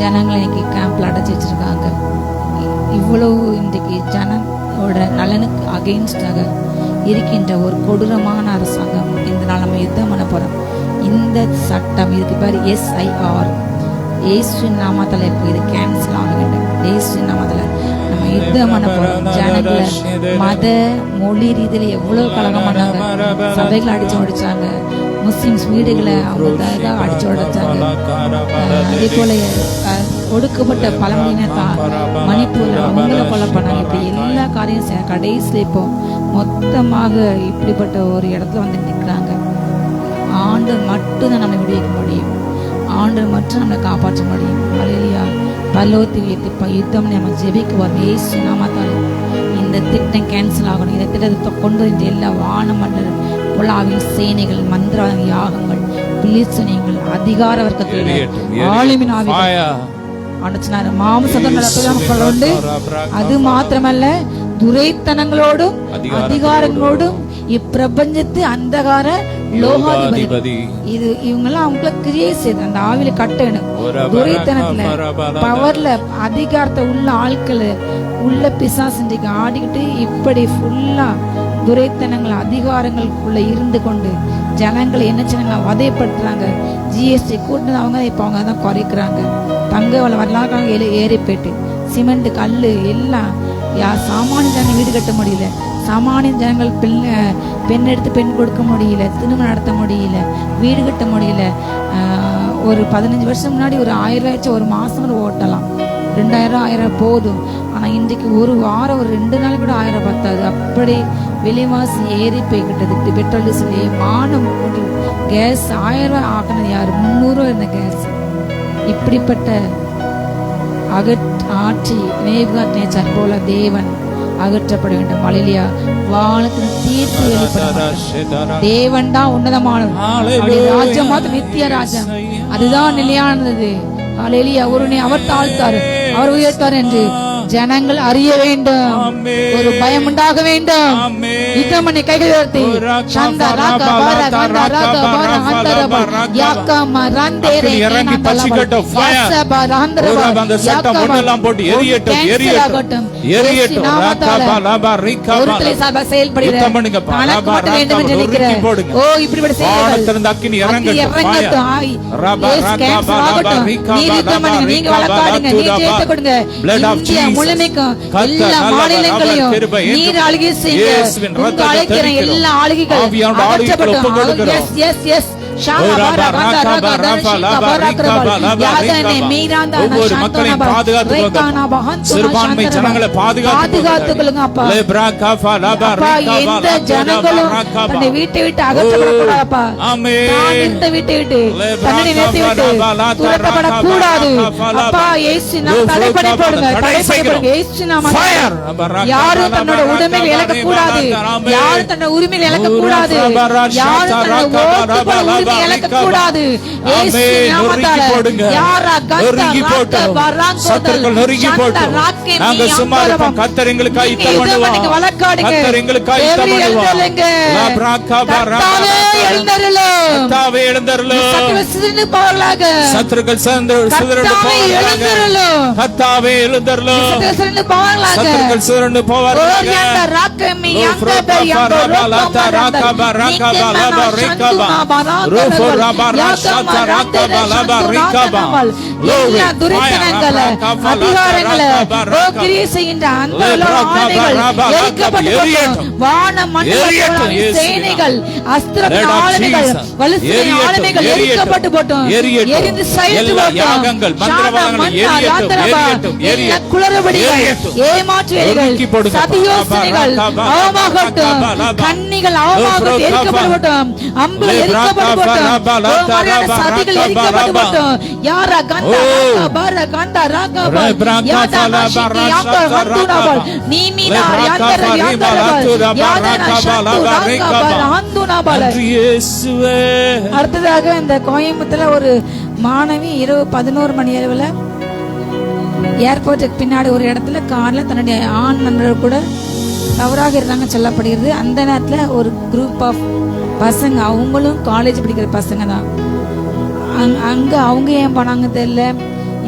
ஜனங்களை இன்னைக்கு கேம்பில் அடைச்சி வச்சுருக்காங்க. இவ்வளவு இன்றைக்கு ஜனங்களோட நலனுக்கு அகெயின்ஸ்டாக இருக்கின்ற ஒரு கொடூரமான அரசாங்கம். இந்த நாள் நம்ம யுத்தம் பண்ண போகிறோம். இந்த சட்டம், இதுக்கு பேர் SIR, ஏசு நாமத்தில் இருக்கு. இது கேன்சல் ஆக வேண்டும். ஏசு நாமத்தில் நம்ம யுத்தம் பண்ண போகிறோம். ஜனங்களை மத மொழி ரீதியில் எவ்வளோ கலகம் பண்ணாங்க. சபைகளை அடிச்சு உடைச்சாங்க, முஸ்லிம்ஸ் வீடுகளை அவங்க அடிச்சு உடைச்சாங்க. அதே போல ஒடுக்கப்பட்ட பழங்குடியின மணிப்பூர்ல அவங்கள கொலை பண்ணாங்க. இப்படி எல்லா காரியம் கடைசியில் இப்போ மொத்தமாக இப்படிப்பட்ட ஒரு இடத்துல வந்து நிற்கிறாங்க. ஆண்டவர் மட்டும்தான் நம்ம விடுவிக்க முடியும். ஆண்டவர் மட்டும் நம்மளை காப்பாற்ற முடியும். அல்லேலூயா. பரலோகத்தை உயர்த்தி யுத்தம் நம்ம ஜெபிக்க வரும். இயேசு நாமத்தால் இந்த திட்டம் கேன்சல் ஆகணும். இந்த திட்டத்தை கொண்டு வந்து எல்லா வானமண்டல உலாவின் சேனைகள், மந்திர யாகங்கள், பிலிஸ்தீனியர்கள், அதிகார வர்க்கத்தில் ஆளுமின் ஆவிகள் அடைச்சினாரு. மாம்சத்தோடு அது மாத்திரமல்ல, துரைத்தனங்களோடும் அதிகாரங்களோடும் இப்பிரபஞ்சத்து அந்தகார லோகாதிபதி. இது இவங்கெல்லாம் அவங்கள கிரியை செய்து அந்த ஆவில கட்டணும். துரைத்தனத்துல பவர்ல அதிகாரத்தை உள்ள ஆட்கள் உள்ள பிசாசு இன்றைக்கு ஆடிக்கிட்டு இப்படி ஃபுல்லா துரைத்தனங்கள் அதிகாரங்களுக்குள்ள இருந்து கொண்டு ஜனங்களை என்ன செய்ய வதைப்படுத்துறாங்க. ஜிஎஸ்டி கூட்டினது அவங்க, இப்போ அவங்க தான் குறைக்கிறாங்க. தங்க விலை வரலாற்றாங்க, ஏறி போயிட்டு சிமெண்ட் கல் எல்லாம் சாமானிய ஜனங்கள் வீடு கட்ட முடியல. சாமானிய ஜனங்கள் பெண் எடுத்து பெண் கொடுக்க முடியல, திருமணம் நடத்த முடியல, வீடு கட்ட முடியல. ஒரு 15 வருஷம் முன்னாடி ஒரு 1000 ரூபாய் ஒரு மாதம் ஓட்டலாம். 2000 1000 போதும். ஆனா இன்றைக்கு ஒரு வாரம் ஒரு 2 நாள் கூட 1000 பத்தாது. அப்படி விலைவாசி ஏறி போய்கிட்டது. பெட்ரோல் டீசல் மானம் போட்டு கேஸ் 1000 ஆக்கினது யாரு? 300 இருந்த கேஸ். இப்படிப்பட்ட ஆட்சி நேபுகாத்நேச்சார் போல தேவன் அகற்றப்பட வேண்டும். ஹல்லேலூயா. வானத்தின் தீர்ப்பு வெளிப்படும். தேவன் தான் உன்னதமானவர். ராஜ்யம் மாத்திரம் நித்திய ராஜ்யம், அதுதான் நிலையானது. ஹல்லேலூயா. ஒருவனை அவர் தாழ்த்தார், அவர் உயர்த்தார் என்று ஜனங்கள் அறிய வேண்டும். ஒரு பயம் உண்டாக வேண்டும். யுத்தமணி கைகள் உயர்த்தி சந்தா ராகா பாரா கந்தா ராகா பாரா அந்தரப யாக்கா மரந்தேரே இறங்கி பச்சிக்கட்டும். ஃபயர் அந்த சட்டம் ஒண்ணெல்லாம் போட்டு எரியட்டும், எரியட்டும், எரியட்டும். ராகா பாலா ரிகா ஒருத்தலை சபை செயல்படுகிற யுத்தமணிங்க பாலா வேண்டும் என்று நினைக்கிறேன். ஓ இப்படிப்பட்ட செயல்கள் வானத்திலிருந்து அக்கினி இறங்கட்டும். ராபா ராகா பாலா ரிகா யுத்தமணி நீங்க வளர்க்காடுங்க, நீ ஜெயித்து கொடுங்க. இந்தியா முழுமைக்கும் எல்லா மாநிலங்களையும் நீர் ஆளுகை செய்யுங்க. உங்க அழைக்கிற எல்லா ஆளுகைகள் அகற்றப்படும். எஸ் எஸ் எஸ் ஒவ்வொரு மக்களையும் பாதுகாத்துக்கொள்ளுங்க. சிறுபான்மை ஜனங்களை பாதுகாத்துக்கொள்ளுங்க. அப்பா எந்த ஜனங்களும் தன்னை வீட்டை விட்டு அகற்றப்படக்கூடாதுப்பா. இந்த வீட்டை விட்டு தன்னை நிறுத்தி விட்டு துரத்தப்படக்கூடாது. அப்பா இயேசு நாமம் தடைப்படை போடுங்க, தடைப்படை இயேசு நாமம். யாரும் தன்னோட உடைமைகளை இழக்க கூடாது, யாரும் தன்னோட உரிமையை இழக்க கூடாது, யாரும் தன்னோட ஓட்டு இழக்க கூடாது. இயேசு நாமத்தால யாரா கர்த்தர் சத்துருக்கள் நொறுங்கி போட்டு நாங்க சும்மா இருப்போம். கர்த்தர் எங்களுக்கு கைத்த பண்ணுவார். கர்த்தர் எங்களுக்கு கைத்த பண்ணுவார். கர்த்தாவே எழுந்தருளு. சத்துருக்கள் சிதறண்டு போவார்களாக. கர்த்தாவே எழுந்தருளு. சத்துருக்கள் சிதறண்டு போவார்களாக. கண்ணிகள் எரிக்கப்படட்டும், அம்புகள் எரிக்கப்படட்டும், சதிகள் எரிக்கப்படட்டும். யாரா கந்தா பாரா கந்தா ராகா யாதா ஷிகி யாகா ஹந்துனாபல் நீமினா யாதா யாதா யாதா ஷந்து ராகா பாரா ஹந்துனாபல். இயேசுவே. அடுத்ததாக இந்த கோயம்புத்தூர்ல ஒரு மாணவி இரவு 11 மணி அளவுல ஏர்போர்ட்டுக்கு பின்னாடி ஒரு இடத்துல கார்ல தன்னுடைய ஆண் நண்பர்கள் கூட தவறாக இருந்தாங்க சொல்லப்படுகிறது. அந்த நேரத்தில் ஒரு குரூப் ஆஃப் பசங்க, அவங்களும் காலேஜ் படிக்கிற பசங்க தான், அங்கே அவங்க ஏன் போனாங்க தெரியல.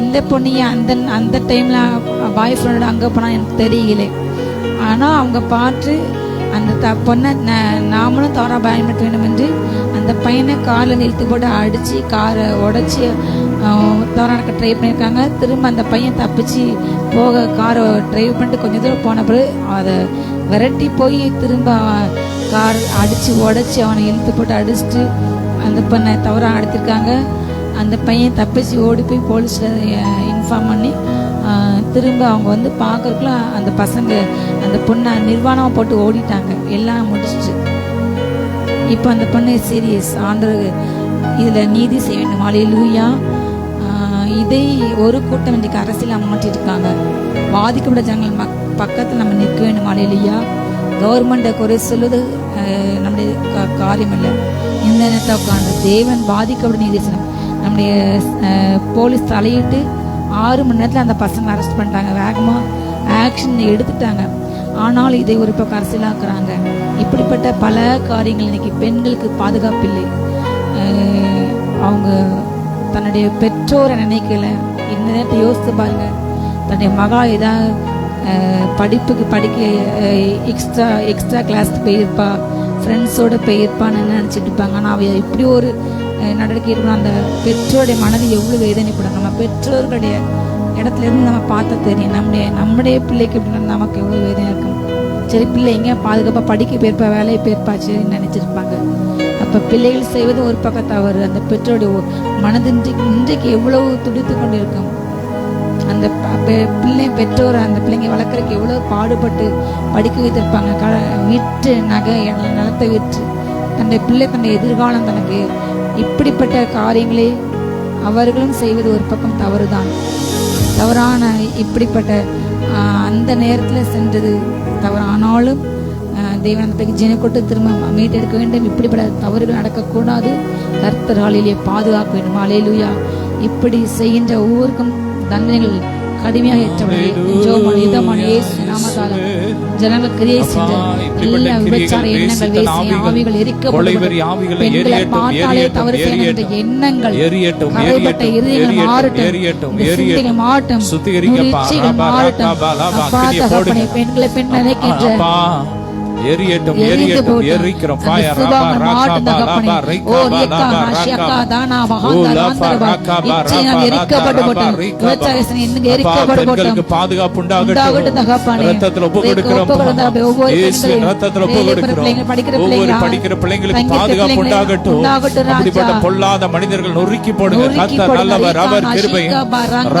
இந்த பொண்ணைய அந்த டைமில் பாய் ஃப்ரெண்டோட அங்கே போனால் எனக்கு தெரியல. ஆனால் அவங்க பார்த்து அந்த பொண்ணை நாமளும் தவறாக பயன்படுத்த வேண்டும் என்று அந்த பையனை காரில் நிறுத்தி போட்டு அடித்து காரை உடச்சி தவறான ட்ரைவ் பண்ணியிருக்காங்க. திரும்ப அந்த பையன் தப்பிச்சு போக காரை ட்ரைவ் பண்ணிட்டு கொஞ்சம் தூரம் போன பிறகு அதை விரட்டி போய் திரும்ப கார் அடித்து உடச்சி அவனை இழுத்து போட்டு அடிச்சுட்டு அந்த பொண்ணை தவறாக நடத்திருக்காங்க. அந்த பையன் தப்பிச்சு ஓடி போய் போலீஸில் இன்ஃபார்ம் பண்ணி திரும்ப அவங்க வந்து பார்க்கறதுக்குள்ள அந்த பசங்க அந்த பொண்ணை நிர்வாணமாக போட்டு ஓடிட்டாங்க. எல்லாம் முடிச்சிட்டு இப்போ அந்த பொண்ணு சீரியஸ் ஆண்டவர் இதில் நீதி செய்ய வேண்டும். ஹல்லேலூயா. இதை ஒரு கூட்டம் இன்றைக்கு அரசியலாக மாற்றிட்டு இருக்காங்க. பாதிக்கப்பட்ட ஜனங்கள் பக்கத்தில் நம்ம நிற்க வேண்டும். ஹல்லேலூயா. கவர்மெண்ட்டை குறை சொல்வது நம்முடைய காரியம் இல்லை. இந்த நேரத்தை உட்காந்து தேவன் பாதிக்கப்பட்ட நீதி செய்யணும். நம்முடைய போலீஸ் தலையிட்டு 6 மணி நேரத்தில் அந்த பசங்களை அரெஸ்ட் பண்ணிட்டாங்க, வேகமாக ஆக்ஷன் எடுத்துட்டாங்க. ஆனால் இதை ஒரு பக்கம் அரசியலாக்குறாங்க. இப்படிப்பட்ட பல காரியங்கள் இன்னைக்கு பெண்களுக்கு பாதுகாப்பு இல்லை. அவங்க தன்னுடைய பெற்றோரை நினைக்கல. இந்த நேரத்தை யோசித்து பாருங்க, தன்னுடைய மகா ஏதாவது படிப்புக்கு படிக்க எக்ஸ்ட்ரா கிளாஸ்க்கு போயிருப்பா, ஃப்ரெண்ட்ஸோடு போயிருப்பான்னு நினச்சிட்டு இருப்பாங்க. ஆனால் அவ இப்படி ஒரு நடவடிக்கை இருக்கணும். அந்த பெற்றோருடைய மனது எவ்வளோ வேதனைப்படும். நம்ம பெற்றோர்களுடைய இடத்துல இருந்து நம்ம பார்த்தா தெரியும் நம்முடைய பிள்ளைக்கு எப்படின்னா நமக்கு எவ்வளோ வேதனை இருக்கும். சரி, பிள்ளை எங்கே பாதுகாப்பாக படிக்க போயிருப்பா, வேலையை போயிருப்பா, சரின்னு நினச்சிருப்பாங்க. அப்போ பிள்ளைகள் செய்வது ஒரு பக்கம் தவறு. அந்த பெற்றோருடைய மனது இன்றைக்கு எவ்வளவு துடித்து கொண்டு இருக்கும். அந்த அந்த பெற்றோர் அந்த பிள்ளைங்க வளர்க்குறதுக்கு எவ்வளோ பாடுபட்டு படிக்க வைத்திருப்பாங்க. விற்று நகை நிலத்தை விற்று தன்னுடைய பிள்ளை தன்னுடைய எதிர்காலம் தனக்கு இப்படிப்பட்ட காரியங்களே அவர்களும் செய்வது ஒரு பக்கம் தவறுதான். தவறான இப்படிப்பட்ட அந்த நேரத்தில் சென்றது தவறானாலும் தேவன் அந்த பிள்ளைக்கு ஜீவனை கொண்டு திரும்ப மீட்டெடுக்க வேண்டும். இப்படிப்பட்ட தவறுகள் நடக்கக்கூடாது. கர்த்தர் ஹல்லேலூயா பாதுகாக்க வேண்டும். ஹல்லேலூயா. இப்படி செய்கின்ற ஒவ்வொருக்கும் தண்டனைகள் கடுமையாக ஜனங்கள் கிரியை சென்ற எல்லா விபச்சார எண்ணங்கள், வேசிய ஆவிகள் எரிக்கப்படும். பெண்களை பார்த்தாலே தவறு செய்கின்ற எண்ணங்கள் கரைப்பட்ட இருதயங்கள் மாறட்டும், சுத்திகரிக்கப்பட்ட மாறட்டும். பெண்களை பெண் நினைக்கின்ற எரியட்டும் எரியட்டும் எரிக்கிறோம் ஃபயர் ரபா ரகபா லபா ரிகபா லபா பெண்களுக்கு பாதுகாப்பு உண்டாகட்டும். ரத்தத்தில் ஒப்பு கொடுக்கிறோம். இயேசுவின் ரத்தத்தில் ஒப்பு கொடுக்கிறோம். ஒவ்வொரு படிக்கிற பிள்ளைங்களுக்கு பாதுகாப்பு உண்டாகட்டும். அப்படிப்பட்ட பொல்லாத மனிதர்கள் நொறுக்கி போடுங்க. கர்த்தர் நல்லவர், அவர் கிருபை.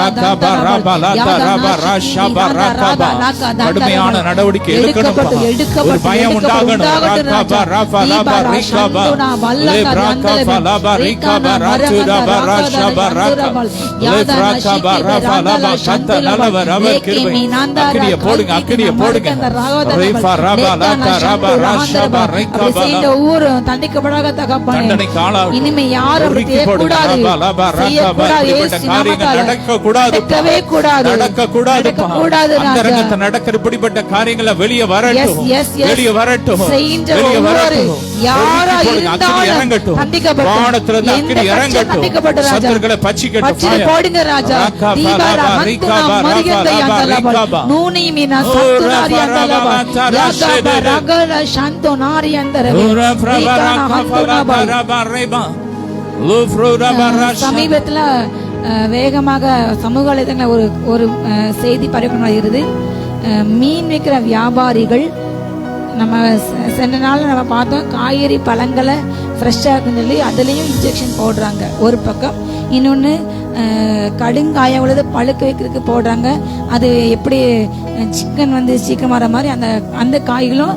ரகபா ரபா லதா ரபா ரஷபா ரகபா கடுமையான நடவடிக்கை எடுக்கணும். பயம் உண்டாகணும். ரகபா ரபா லபா ரிகபா லெப்ரகபா லபா ரிகபா ரச்சுதபா ரஷபா ரகபா லெப்ரகபா ரபா லபா கர்த்தர் நல்லவர், அவர் கிருபை. அக்கினியை போடுங்க, அக்கினியை போடுங்க. ரிஃபா ரபா லதா ரபா ரஷபா ரிகபா ஒவ்வொரு தண்டிக்கப்படாத தகப்பனே தண்டனைக்கு ஆளாகும். இனிமே யாரும் செய்யக்கூடாது. நடக்கிற இப்படிப்பட்ட காரியங்களை வெளியே வரட்டும், வெளியே வரட்டும், வெளியே வரட்டும். இறங்கட்டும், வானத்திலிருந்து அக்கினி இறங்கட்டும், சத்துருக்களை பட்சிக்கட்டும். போடுங்க ராஜா. சமீபத்துல வேகமாக சமூக வலைதளங்களில் ஒரு செய்தி பரப்பப்படுகிறது. மீன் விற்கிற வியாபாரிகள் நம்ம சென்ற நாள் நம்ம பார்த்தோம், காய்கறி பழங்களை ஃப்ரெஷ்ஷாக இருக்குன்னு சொல்லி அதுலேயும் இன்ஜெக்ஷன் போடுறாங்க ஒரு பக்கம். இன்னொன்று கடுங்காய உள்ளது பழுக்க வைக்கிறதுக்கு போடுறாங்க. அது எப்படி சிக்கன் வந்து சீக்கிரம் வர மாதிரி அந்த காய்களும்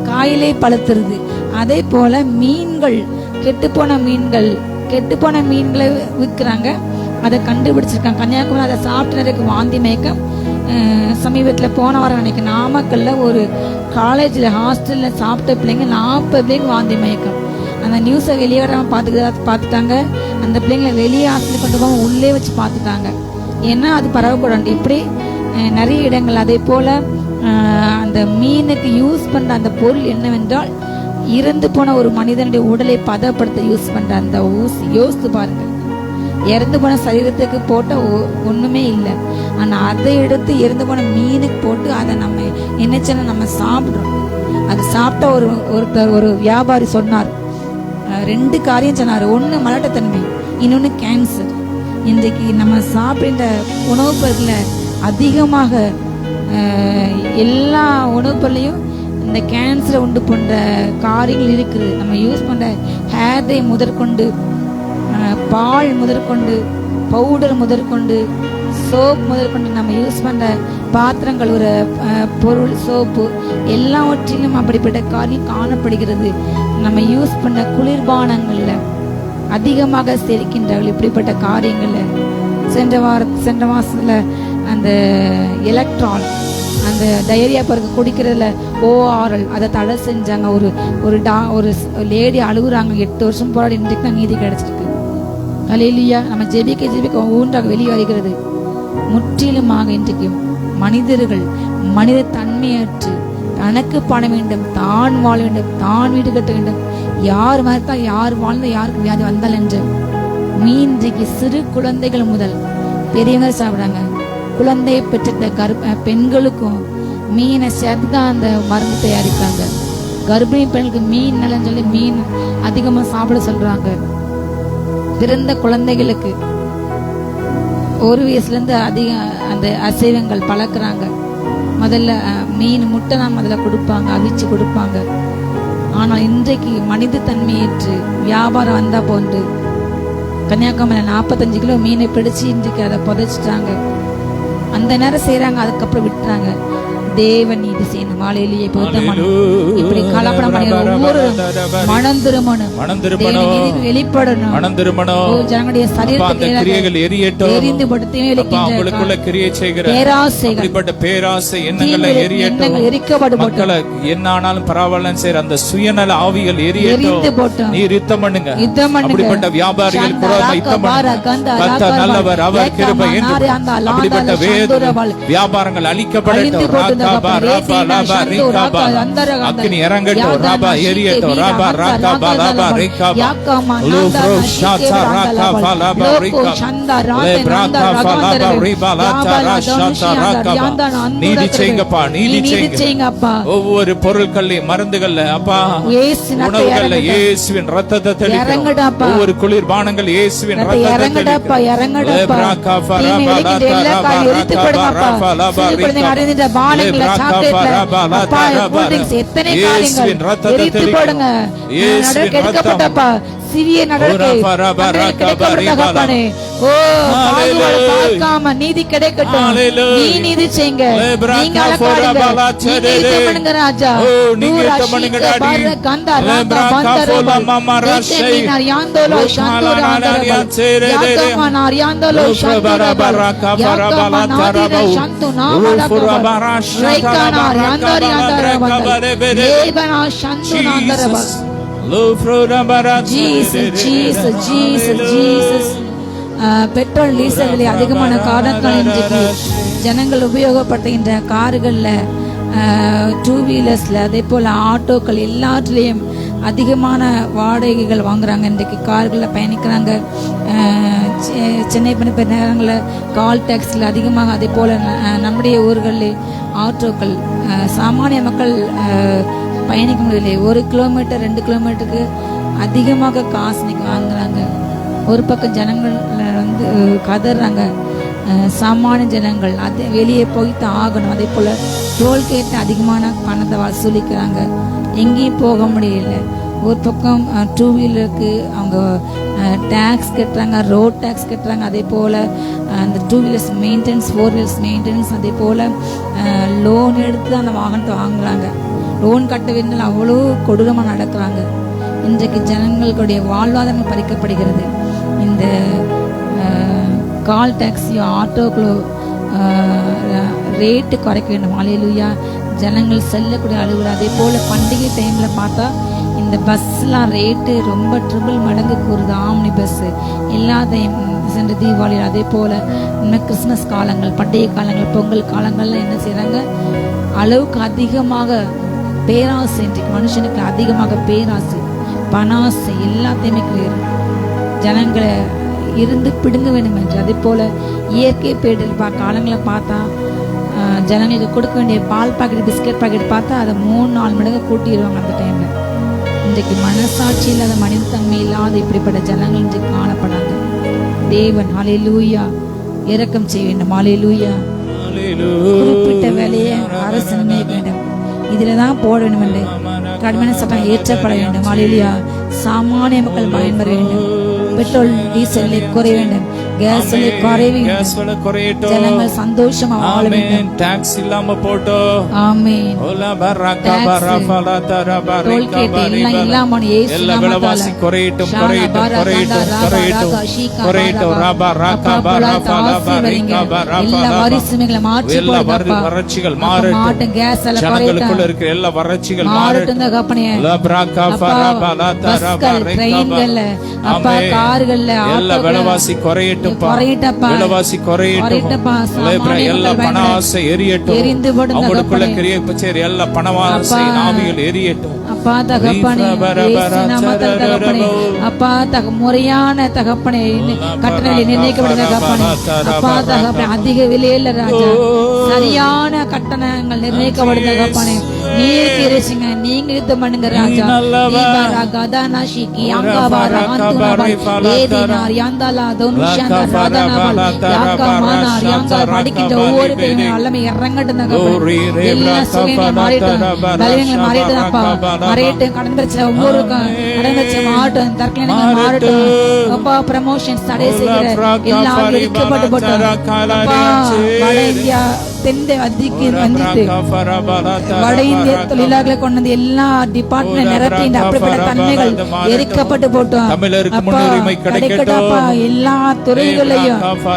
காயிலே பழுத்துருது. அதே போல் மீன்கள், கெட்டுப்போன மீன்களை விற்கிறாங்க. அதை கண்டுபிடிச்சிருக்காங்க. கன்னியாகுமரி அதை சாப்பிட்டு வாந்தி மயக்கம். சமீபத்தில் போன வாரம் நினைக்கிறேன், நாமக்கல்ல ஒரு காலேஜில் ஹாஸ்டலில் சாப்பிட்ட பிள்ளைங்க 40 பிள்ளைங்க வாந்தி மயக்கம். அந்த நியூஸை வெளியே வராமல் பார்த்துட்டாங்க. அந்த பிள்ளைங்களை வெளியே ஹாஸ்டலுக்கு கொண்டு போக உள்ளே வச்சு பார்த்துட்டாங்க. ஏன்னா அது பரவக்கூடாது. இப்படி நிறைய இடங்கள். அதே போல் அந்த மீனுக்கு யூஸ் பண்ணுற அந்த பொருள் என்னவென்றால், இறந்து போன ஒரு மனிதனுடைய உடலை பதப்படுத்த யூஸ் பண்ற அந்த ஊசி. யோசித்து பாருங்க, இறந்து போன சரீரத்துக்கு போட்ட ஒண்ணுமே இல்லை. ஆனா அதை எடுத்து இறந்து போன மீனுக்கு போட்டு அதை நம்ம என்னச்சுன்னா நம்ம சாப்பிடுறோம். அது சாப்பிட்ட ஒரு வியாபாரி சொன்னார், 2 காரியம் சொன்னார். ஒன்று மலட்டத்தன்மை, இன்னொன்று கேன்சர். இன்றைக்கு நம்ம சாப்பிடுற உணவுப் பொருட்களை அதிகமாக எல்லா உணவுப் பொருளையும் இந்த கேன்சரை உண்டு போன்ற காரியங்கள் இருக்குது. நம்ம யூஸ் பண்ணுற ஹேர் டை முதற்கொண்டு, பால் முதற்கொண்டு, பவுடர் முதற்கொண்டு, சோப் முதற்கொண்டு, நம்ம யூஸ் பண்ணுற பாத்திரங்கள், ஒரு பொருள், சோப்பு, எல்லாவற்றிலும் அப்படிப்பட்ட காரியம் காணப்படுகிறது. நம்ம யூஸ் பண்ண குளிர்பானங்களில் அதிகமாக சேர்க்கின்றார்கள் இப்படிப்பட்ட காரியங்களில். சென்ற மாசத்துல அந்த எலக்ட்ரால், அந்த டைரியா பிறகு குடிக்கிறதுல ORL அதை தடை செஞ்சாங்க. ஒரு லேடி அழுகுறாங்க, 8 வருஷம் போராடி இன்றைக்கு தான் நீதி கிடைச்சிருக்கு. ஹல்லேலூயா. நம்ம ஜெபிக்க ஊன்றாக வெளியே வருகிறது. முற்றிலுமாக இன்றைக்கு மனிதர்கள் மனித தன்மையற்று தனக்கு பண வேண்டும், தான் வாழ வேண்டும், தான் வீடு கட்ட வேண்டும், யார் மறுத்தா யார் வாழ்ந்த யாருக்கு வியாதி வந்தால் என்று இன்றைக்கு சிறு குழந்தைகள் முதல் பெரியவங்க சாப்பிட்றாங்க. குழந்தையை பெற்ற பெண்களுக்கும் மீனை சேர்த்து தான் அந்த மருந்து தயாரிக்காங்க. கர்ப்பிணி பெண்களுக்கு மீன் நலன்னு சொல்லி மீன் அதிகமாக சாப்பிட சொல்றாங்க. பிறந்த குழந்தைகளுக்கு 1 வயசுலேருந்து அதிக அந்த அசைவங்கள் பழக்கிறாங்க. முதல்ல மீன், முட்டை தான் முதல்ல கொடுப்பாங்க, அவிச்சு கொடுப்பாங்க. ஆனால் இன்றைக்கு மனித தன்மையேற்று வியாபாரம் வந்தா போன்று கன்னியாகுமரி 45 கிலோ மீனை பிடிச்சு இன்றைக்கு அதை புதைச்சிட்டாங்க. அந்த நேரம் செய்யறாங்க, அதுக்கப்புறம் விட்டுறாங்க. தேவன் நீதி செய்யணும். ஹல்லேலூயா. இப்படி கலப்படம் பண்ணி ஒவ்வொரு மனம் திரும்பணும், வெளிப்படணும். ஜனங்களுடைய சரீரத்துக்கு எரிந்து பேராசை எண்ணங்கள் எரியட்டும். மக்களை என்ன ஆனாலும் பரவாயில்ல செய்யற அந்த சுயநல ஆவிகள் எரியட்டும். நீ யுத்தம் பண்ணுங்க. அப்படிப்பட்ட வியாபாரிகள் நல்லவர், அவர் கிருபை. அப்படிப்பட்ட வியாபாரங்கள் அழிக்கப்படட்டும். அக்கினி இறங்கட்டும். ராபா எரியட்டும். ராபா ராகா பாலாபா ரேகாபா லூப்ரோ ஷாதா ராகா பாலாபா ரேகாபா லேப்ராகா பாலாபா ரிபாலா தரா ஷாதா ராகாபா. நீதி செய்யுங்கப்பா, நீதி செய்யுங்கப்பா. ஒவ்வொரு பொருட்கள்லையும் மருந்துகள்ல அப்பா, உணவுகள்ல இயேசுவின் ரத்தத்தை தெளிக்கிறோம். ஒவ்வொரு குளிர் பானங்கள் இயேசுவின் ரத்தத்தை தெளிக்கிறோம். லேப்ராகா பாலாபா ராகா பாலாபா ரேகாபா சிறிய நீதி கிடைக்கட்டும். நீ நீதி செய்யுங்க. ராஜா பெட்ரோல் டீசல் விலை அதிகமான காரணத்தால் இன்றைக்கு ஜனங்கள் உபயோகப்படுத்துகின்ற கார்கள்ல, டூ வீலர்ஸ்ல, அதே போல ஆட்டோக்கள் எல்லாத்துலேயும் அதிகமான வாடகைகள் வாங்குறாங்க. இன்றைக்கு கார்களில் பயணிக்கிறாங்க. சென்னை பெரிய நகரங்களில் கால் டாக்ஸில் அதிகமாக, அதே போல் நம்முடைய ஊர்களில் ஆட்டோக்கள், சாமானிய மக்கள் பயணிக்க முடியல. 1 கிலோமீட்டர் 2 கிலோமீட்டருக்கு அதிகமாக காசு இன்னைக்கு வாங்குறாங்க. ஒரு பக்கம் ஜனங்கள் வந்து கதறாங்க, சாமானிய ஜனங்கள் அது வெளியே போய்த்து ஆகணும். அதே போல் டோல்கேட் அதிகமான பணத்தை வசூலிக்கிறாங்க, எங்கேயும் போக முடியல. ஒரு பக்கம் 2 வீலருக்கு அவங்க டேக்ஸ் கட்டுறாங்க, ரோட் டேக்ஸ் கட்டுறாங்க. அதே போல் அந்த 2 வீலர்ஸ் மெயின்டெனன்ஸ், 4 வீலர்ஸ் மெயின்டெனன்ஸ், அதே போல் லோன் எடுத்து அந்த வாகனத்தை வாங்குறாங்க. லோன் கட்ட வேண்டும், அவ்வளோ கொடூரமாக நடக்கிறாங்க. இன்றைக்கு ஜனங்களுடைய வாழ்வாதாரம் பறிக்கப்படுகிறது. இந்த கால் டாக்ஸியோ ஆட்டோக்களோ ரேட்டு குறைக்க வேண்டும். ஹல்லேலூயா. ஜனங்கள் செல்லக்கூடிய அளவில். அதே போல் பண்டிகை டைமில் பார்த்தா இந்த பஸ்லாம் ரேட்டு ரொம்ப ட்ரிபிள் மடங்கு கூறுது. ஆம்னி பஸ்ஸு எல்லாத்தையும் சென்ற தீபாவளியில், அதே போல் இன்னும் கிறிஸ்மஸ் காலங்கள், பண்டிகை காலங்கள், பொங்கல் காலங்கள்ல என்ன செய்கிறாங்க, அளவுக்கு அதிகமாக பேராசை. இன்றைக்கு மனுஷனுக்கு அதிகமாக பேராசை, பணாசை எல்லாத்தையுமே கிளியர் ஜனங்களை இருந்து பிடுங்க வேண்டும் என்று. அதே போல் இயற்கை பேரிடர் காலங்களை பார்த்தா ஜனங்களுக்கு கொடுக்க வேண்டிய பால் பாக்கெட், பிஸ்கட் பாக்கெட் பார்த்தா அதை 3-4 மடங்கு கூட்டிடுவாங்க அந்த டைமில். இன்றைக்கு மனசாட்சி இல்லாத, மனிதத்தன்மை இல்லாத இப்படிப்பட்ட ஜனங்கள் இன்றைக்கு காணப்படாது. தேவன் ஹல்லேலூயா இரக்கம் செய்ய வேண்டும். ஹல்லேலூயா. குறிப்பிட்ட வேலையை அரசு நிர்ணயிக்க வேண்டும், இதுலதான் போட வேண்டும் என்று கடுமையான சட்டம் ஏற்றப்பட வேண்டும். ஹல்லேலூயா. சாமானிய மக்கள் பயன்பெற வேண்டும். பெட்ரோல் டீசல் குறைய வேண்டும், கேஸ் குறையட்டும், ஜனங்கள் சந்தோஷமா வாழ வேண்டும். டாக்ஸ் இல்லாம போட்டோ. ஆமென். எல்லா விலைவாசி குறையட்டும், குறையட்டும், குறையட்டும், குறையட்டும், குறையட்டும். ராபா ராகா பாலாபா லாபா ரேகாபா ராபா. எல்லா வறட்சிகள் மாறட்டும். ஜனங்களுக்குள்ள இருக்கிற எல்லா வறட்சிகள் மாறட்டும். லப்ராகா பாலாபா லாதா ராபா ரேகாபா. எல்லா விலைவாசி குறையட்டும், விலைவாசி குறையட்டும். எல்லா பண ஆசை எரியட்டும். அவங்களுக்குள்ள கிரியை பச்சேரி எல்லா பணவாசை ஆவிகள் எரியட்டும். அப்பா தகப்பனே, அப்பா முறையான தகப்பனே, கட்டணங்களை நிர்ணயிக்கப்பட்ட தகப்பனே, அப்பா தகப்பனே, அதிக விலையில ராஜா சரியான கட்டணங்கள் நிர்ணயிக்கப்பட்ட தகப்பனே, நீர் கிரேசிங்க, நீங்க யுத்தம் பண்ணுங்க ராஜா. தீபாரா கதானா ஷிகி அங்காபாரா அந்துனபல் ஏதினார் யாந்தாலா தோனுஷாந்தா ராதானபல் யாகாமானா யாங்கா மடிக்கின்ற ஒவ்வொரு பேரும் அல்லமை இறங்கட்டுங்க. எல்லா சுகங்கள் மாறிட்டும், பலவீனங்கள் மாறிட்டும் அப்பா, மாறிட்டும். கடன் பிரச்சனை ஒவ்வொரு கடன் பிரச்சனை மாறட்டும், தற்கொலைகள் மாறட்டும் அப்பா. ப்ரமோஷன்ஸ் தடை செய்கிற எல்லாம் இடிக்கப்பட்டு போட்டோம் அப்பா. வட இந்தியா தென் அதிக்கு வந்துட்டு வட இந்திய தொழிலாளர்களை கொண்டு வந்து எல்லா டிபார்ட்மெண்ட் நிரப்பின்ற அப்படிப்பட்ட தன்மைகள் எரிக்கப்பட்டு போட்டோம் அப்பா. கிடைக்கட்டும் அப்பா எல்லா துறைகளையும் அப்பா.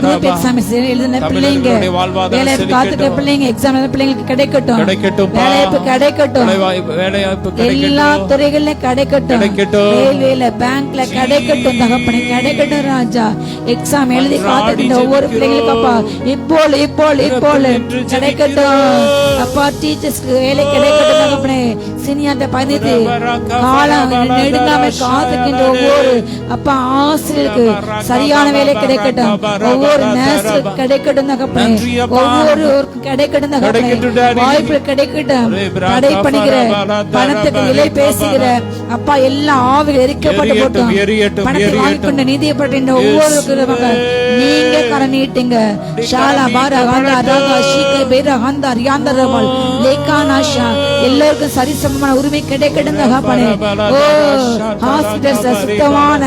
குரூப் எக்ஸாம் எழுதின பிள்ளைங்க, வேலை காத்துக்கிற பிள்ளைங்க, எக்ஸாம் பிள்ளைங்களுக்கு கிடைக்கட்டும், வேலைவாய்ப்பு கிடைக்கட்டும், எல்லா துறைகளிலும் கிடைக்கட்டும், ரயில்வேல பேங்க்ல கிடைக்கட்டும் தகப்பனே, கிடைக்கட்டும் ராஜா. எக்ஸாம் எழுதி காத்துக்கிட்ட ஒவ்வொரு பிள்ளைங்களுக்கு அப்பா இப்போ கிடைக்கட்டும் அப்பா. டீச்சர்ஸ்க்கு வேலை கிடைக்கட்டும் தகப்பனே. சீனியர்ட்ட பதித்து காலம் நெடுங்காமல் காத்துக்கின்ற ஒவ்வொரு அப்பா ஆசிரியருக்கு சரியான வேலை கிடைக்கட்டும், ஒவ்வொரு நர்ஸுக்கு கிடைக்கட்டும் தகப்பனே, ஒவ்வொருவருக்கும் கிடைக்கட்டும் தகப்பனே, வாய்ப்பு கிடைக்கட்டும். தடை பண்ணிக்கிற பணத்துக்கு விலை பேசுகிற அப்பா எல்லா ஆவிகள் எரிக்கப்பட்டு போட்டோம். பணத்தை வாங்கிக்கொண்ட நீதியை பற்றின ஒவ்வொரு நீங்க கரை நீட்டுங்க. ஷாலா பாரா எல்லோருக்கும் சரிசமமான உரிமை கிடைக்கட்டும் தகப்பனே. ஓ ஹாஸ்பிட்டல்ஸ் சுத்தமான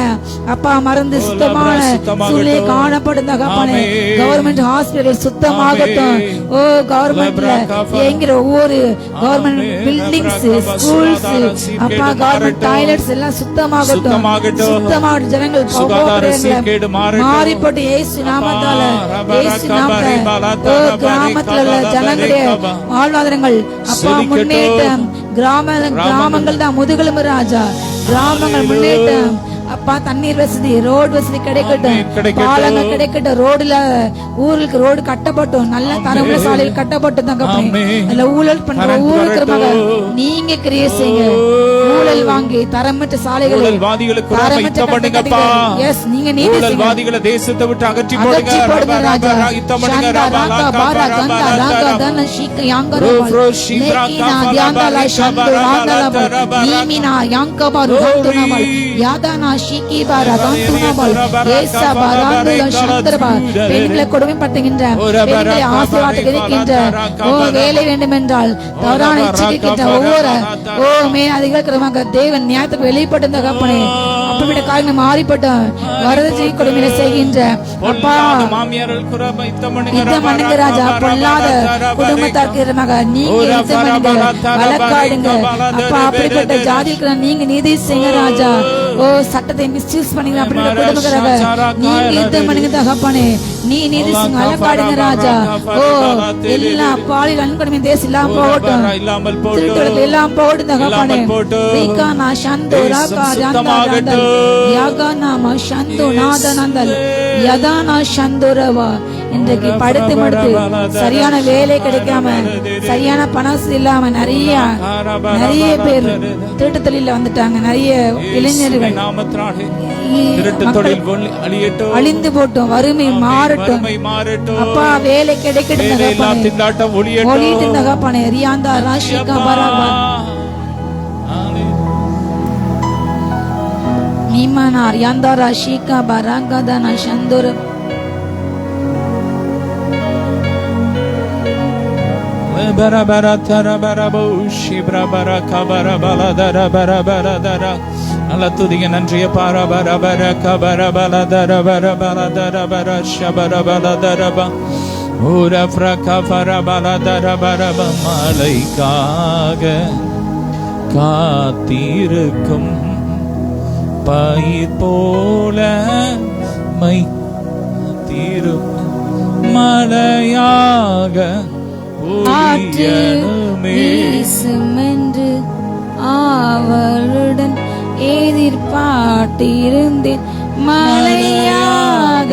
அப்பா மருந்து சுத்தமான சூழ்நிலை காணப்படும் தகப்பனே. Government hospital சுத்தமாகட்டும். ஓ கவர்மெண்ட்ல என்கிற ஒவ்வொரு கவர்மெண்ட் பில்டிங்ஸ், ஸ்கூல்ஸ் அப்பா, கவர்மெண்ட் டாய்லெட்ஸ் எல்லாம் சுத்தமாகட்டும், சுத்தமாகட்டும். ஜனங்கள் மாறி போட்டு இயேசு நாமத்தால, இயேசு நாமத்தால கிராமத்துல உள்ள ஜனங்களுடைய வாழ்வாதாரங்கள் அப்பா முன்னேற்றம். கிராமங்கள் தான் முதுகெலும்பு ராஜா. கிராமங்கள் முன்னேற்றம் அப்பா. தண்ணீர் வசதி, ரோடு வசதி கிடைக்கட்டும், பாலங்கள் கிடைக்கட்டும், ரோடுல ஊருக்கு ரோடு கட்டப்பட்டும், நல்ல தரமுள்ள சாலையில் கட்டப்பட்டும் தகப்பனே. அதுல ஊழல் பண்ற ஊருக்கு நீங்க கிரியை செய்யுங்க. ஊழல் வாங்கி தரமற்ற சாலைகளை எஸ் நீங்க நீதிவாதிகளை தேசத்தை விட்டு அகற்றி போடுங்க ராஜா. பெண்களை கொடுமைப்படுத்துகின்ற, பெண்களை ஆசீர்வாதத்துக்கு இருக்கின்ற, ஓ வேலை வேண்டும் என்றால் தவறான இச்சைக்கின்ற ஒவ்வொரு ஓ மேலதிகாரமாக தேவன் நியாயத்துக்கு வெளிப்பட்ட தகப்பனே. அப்படிப்பட்ட காரியங்கள் மாறிப்பட்டோம். வரதட்சணை கொடுமையை செய்கின்ற அப்பா யுத்தம் பண்ணுங்க ராஜா. பொல்லாத குடும்பத்தாருக்கு மக நீங்க யுத்தம் பண்ணுங்க, வழக்காடுங்க அப்பா. அப்படிப்பட்ட ஜாதிக்கு நீங்க நீதி செய்யுங்க ராஜா. ஓ சட்டத்தை மிஸ்யூஸ் பண்ணீங்க அப்படிப்பட்ட குடும்பக்காரங்க நீங்க யுத்தம் பண்ணுங்க தகப்பனே. நீ நீதி செய்யுங்க, வழக்காடுங்க ராஜா. ஓ எல்லா பாலியல் வன்கொடுமை தேசம் இல்லாம போகட்டும், திருட்டுகளுக்கு எல்லாம் போகட்டும் தகப்பனே. ரீகானா சந்தோரா காஜாந்தா யாகானாமா சந்தோ நாதனந்தல் யதானா சந்தோரவா. இன்றைக்கு படுத்து மடுத்து சரியான வேலை கிடைக்காம, சரியான பணம் இல்லாம நிறைய பேர் திருட்டு தொழில வந்துட்டாங்க. நிறைய இளைஞர்கள் அழிந்து போட்டோம். வறுமை மாறட்டும் அப்பா. வேலை கிடைக்கட்டும் ஒளிட்டு தகப்பனே. ரியாந்தா Rashika பராபா நீமானார் யாந்தா Rashika பராங்கதனா சந்தோர bara bara tara bara bushi bra bara kabara bala dara bara bara dara. alla tudiga nandriya para bara bara kabara bala dara bara bala dara bara shabara bala dara ba ura fraka fara bala dara bara ba. malaikaga காத்திருக்கும் பயிர் போல my தீரும் மலையாக என்று அவளுடன் எதிர்பார்த்திருந்தேன். மலையாக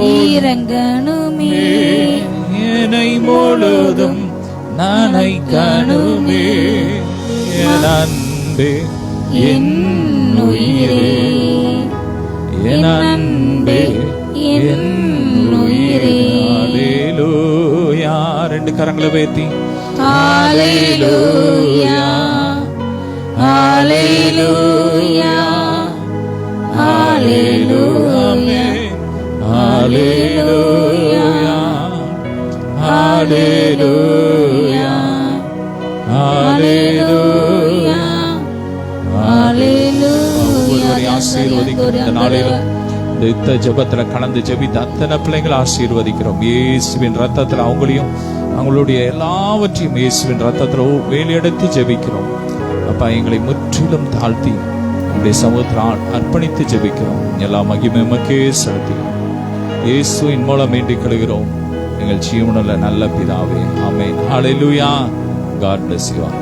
இறங்கணுமே, என்னை முழுதும் நனைக்கணுமே. என் அன்பே என் உயிரே, என் அன்பே என் உயிரே. ஹல்லேலூயா. ரெண்டு கரங்களை உயர்த்தி Hallelujah. Hallelujah. Hallelujah. Hallelujah. Hallelujah. Hallelujah. ஒவ்வொருவரையும் ஆசீர்வதிக்கிறோம். இந்த நாளிலும் இந்த யுத்த ஜெபத்துல கலந்து ஜெபித்த அத்தனை பிள்ளைங்களை ஆசீர்வதிக்கிறோம். இயேசுவின் ரத்தத்துல அவங்களையும் அவங்களுடைய எல்லாவற்றையும் இயேசுவின் ரத்தத்துல வேலையெடுத்து ஜெபிக்கிறோம். அப்பா, எங்களை முற்றிலும் தாழ்த்தி உங்களுடைய சமூகத்தில் அர்ப்பணித்து ஜெபிக்கிறோம். எல்லா மகிமை உமக்கே செலுத்துகிறோம். இயேசுவின் மூலம் வேண்டிக் கொள்கிறோம் எங்கள் ஜீவனுள்ள நல்ல பிதாவே. ஆமென். ஹல்லேலூயா. God bless you all.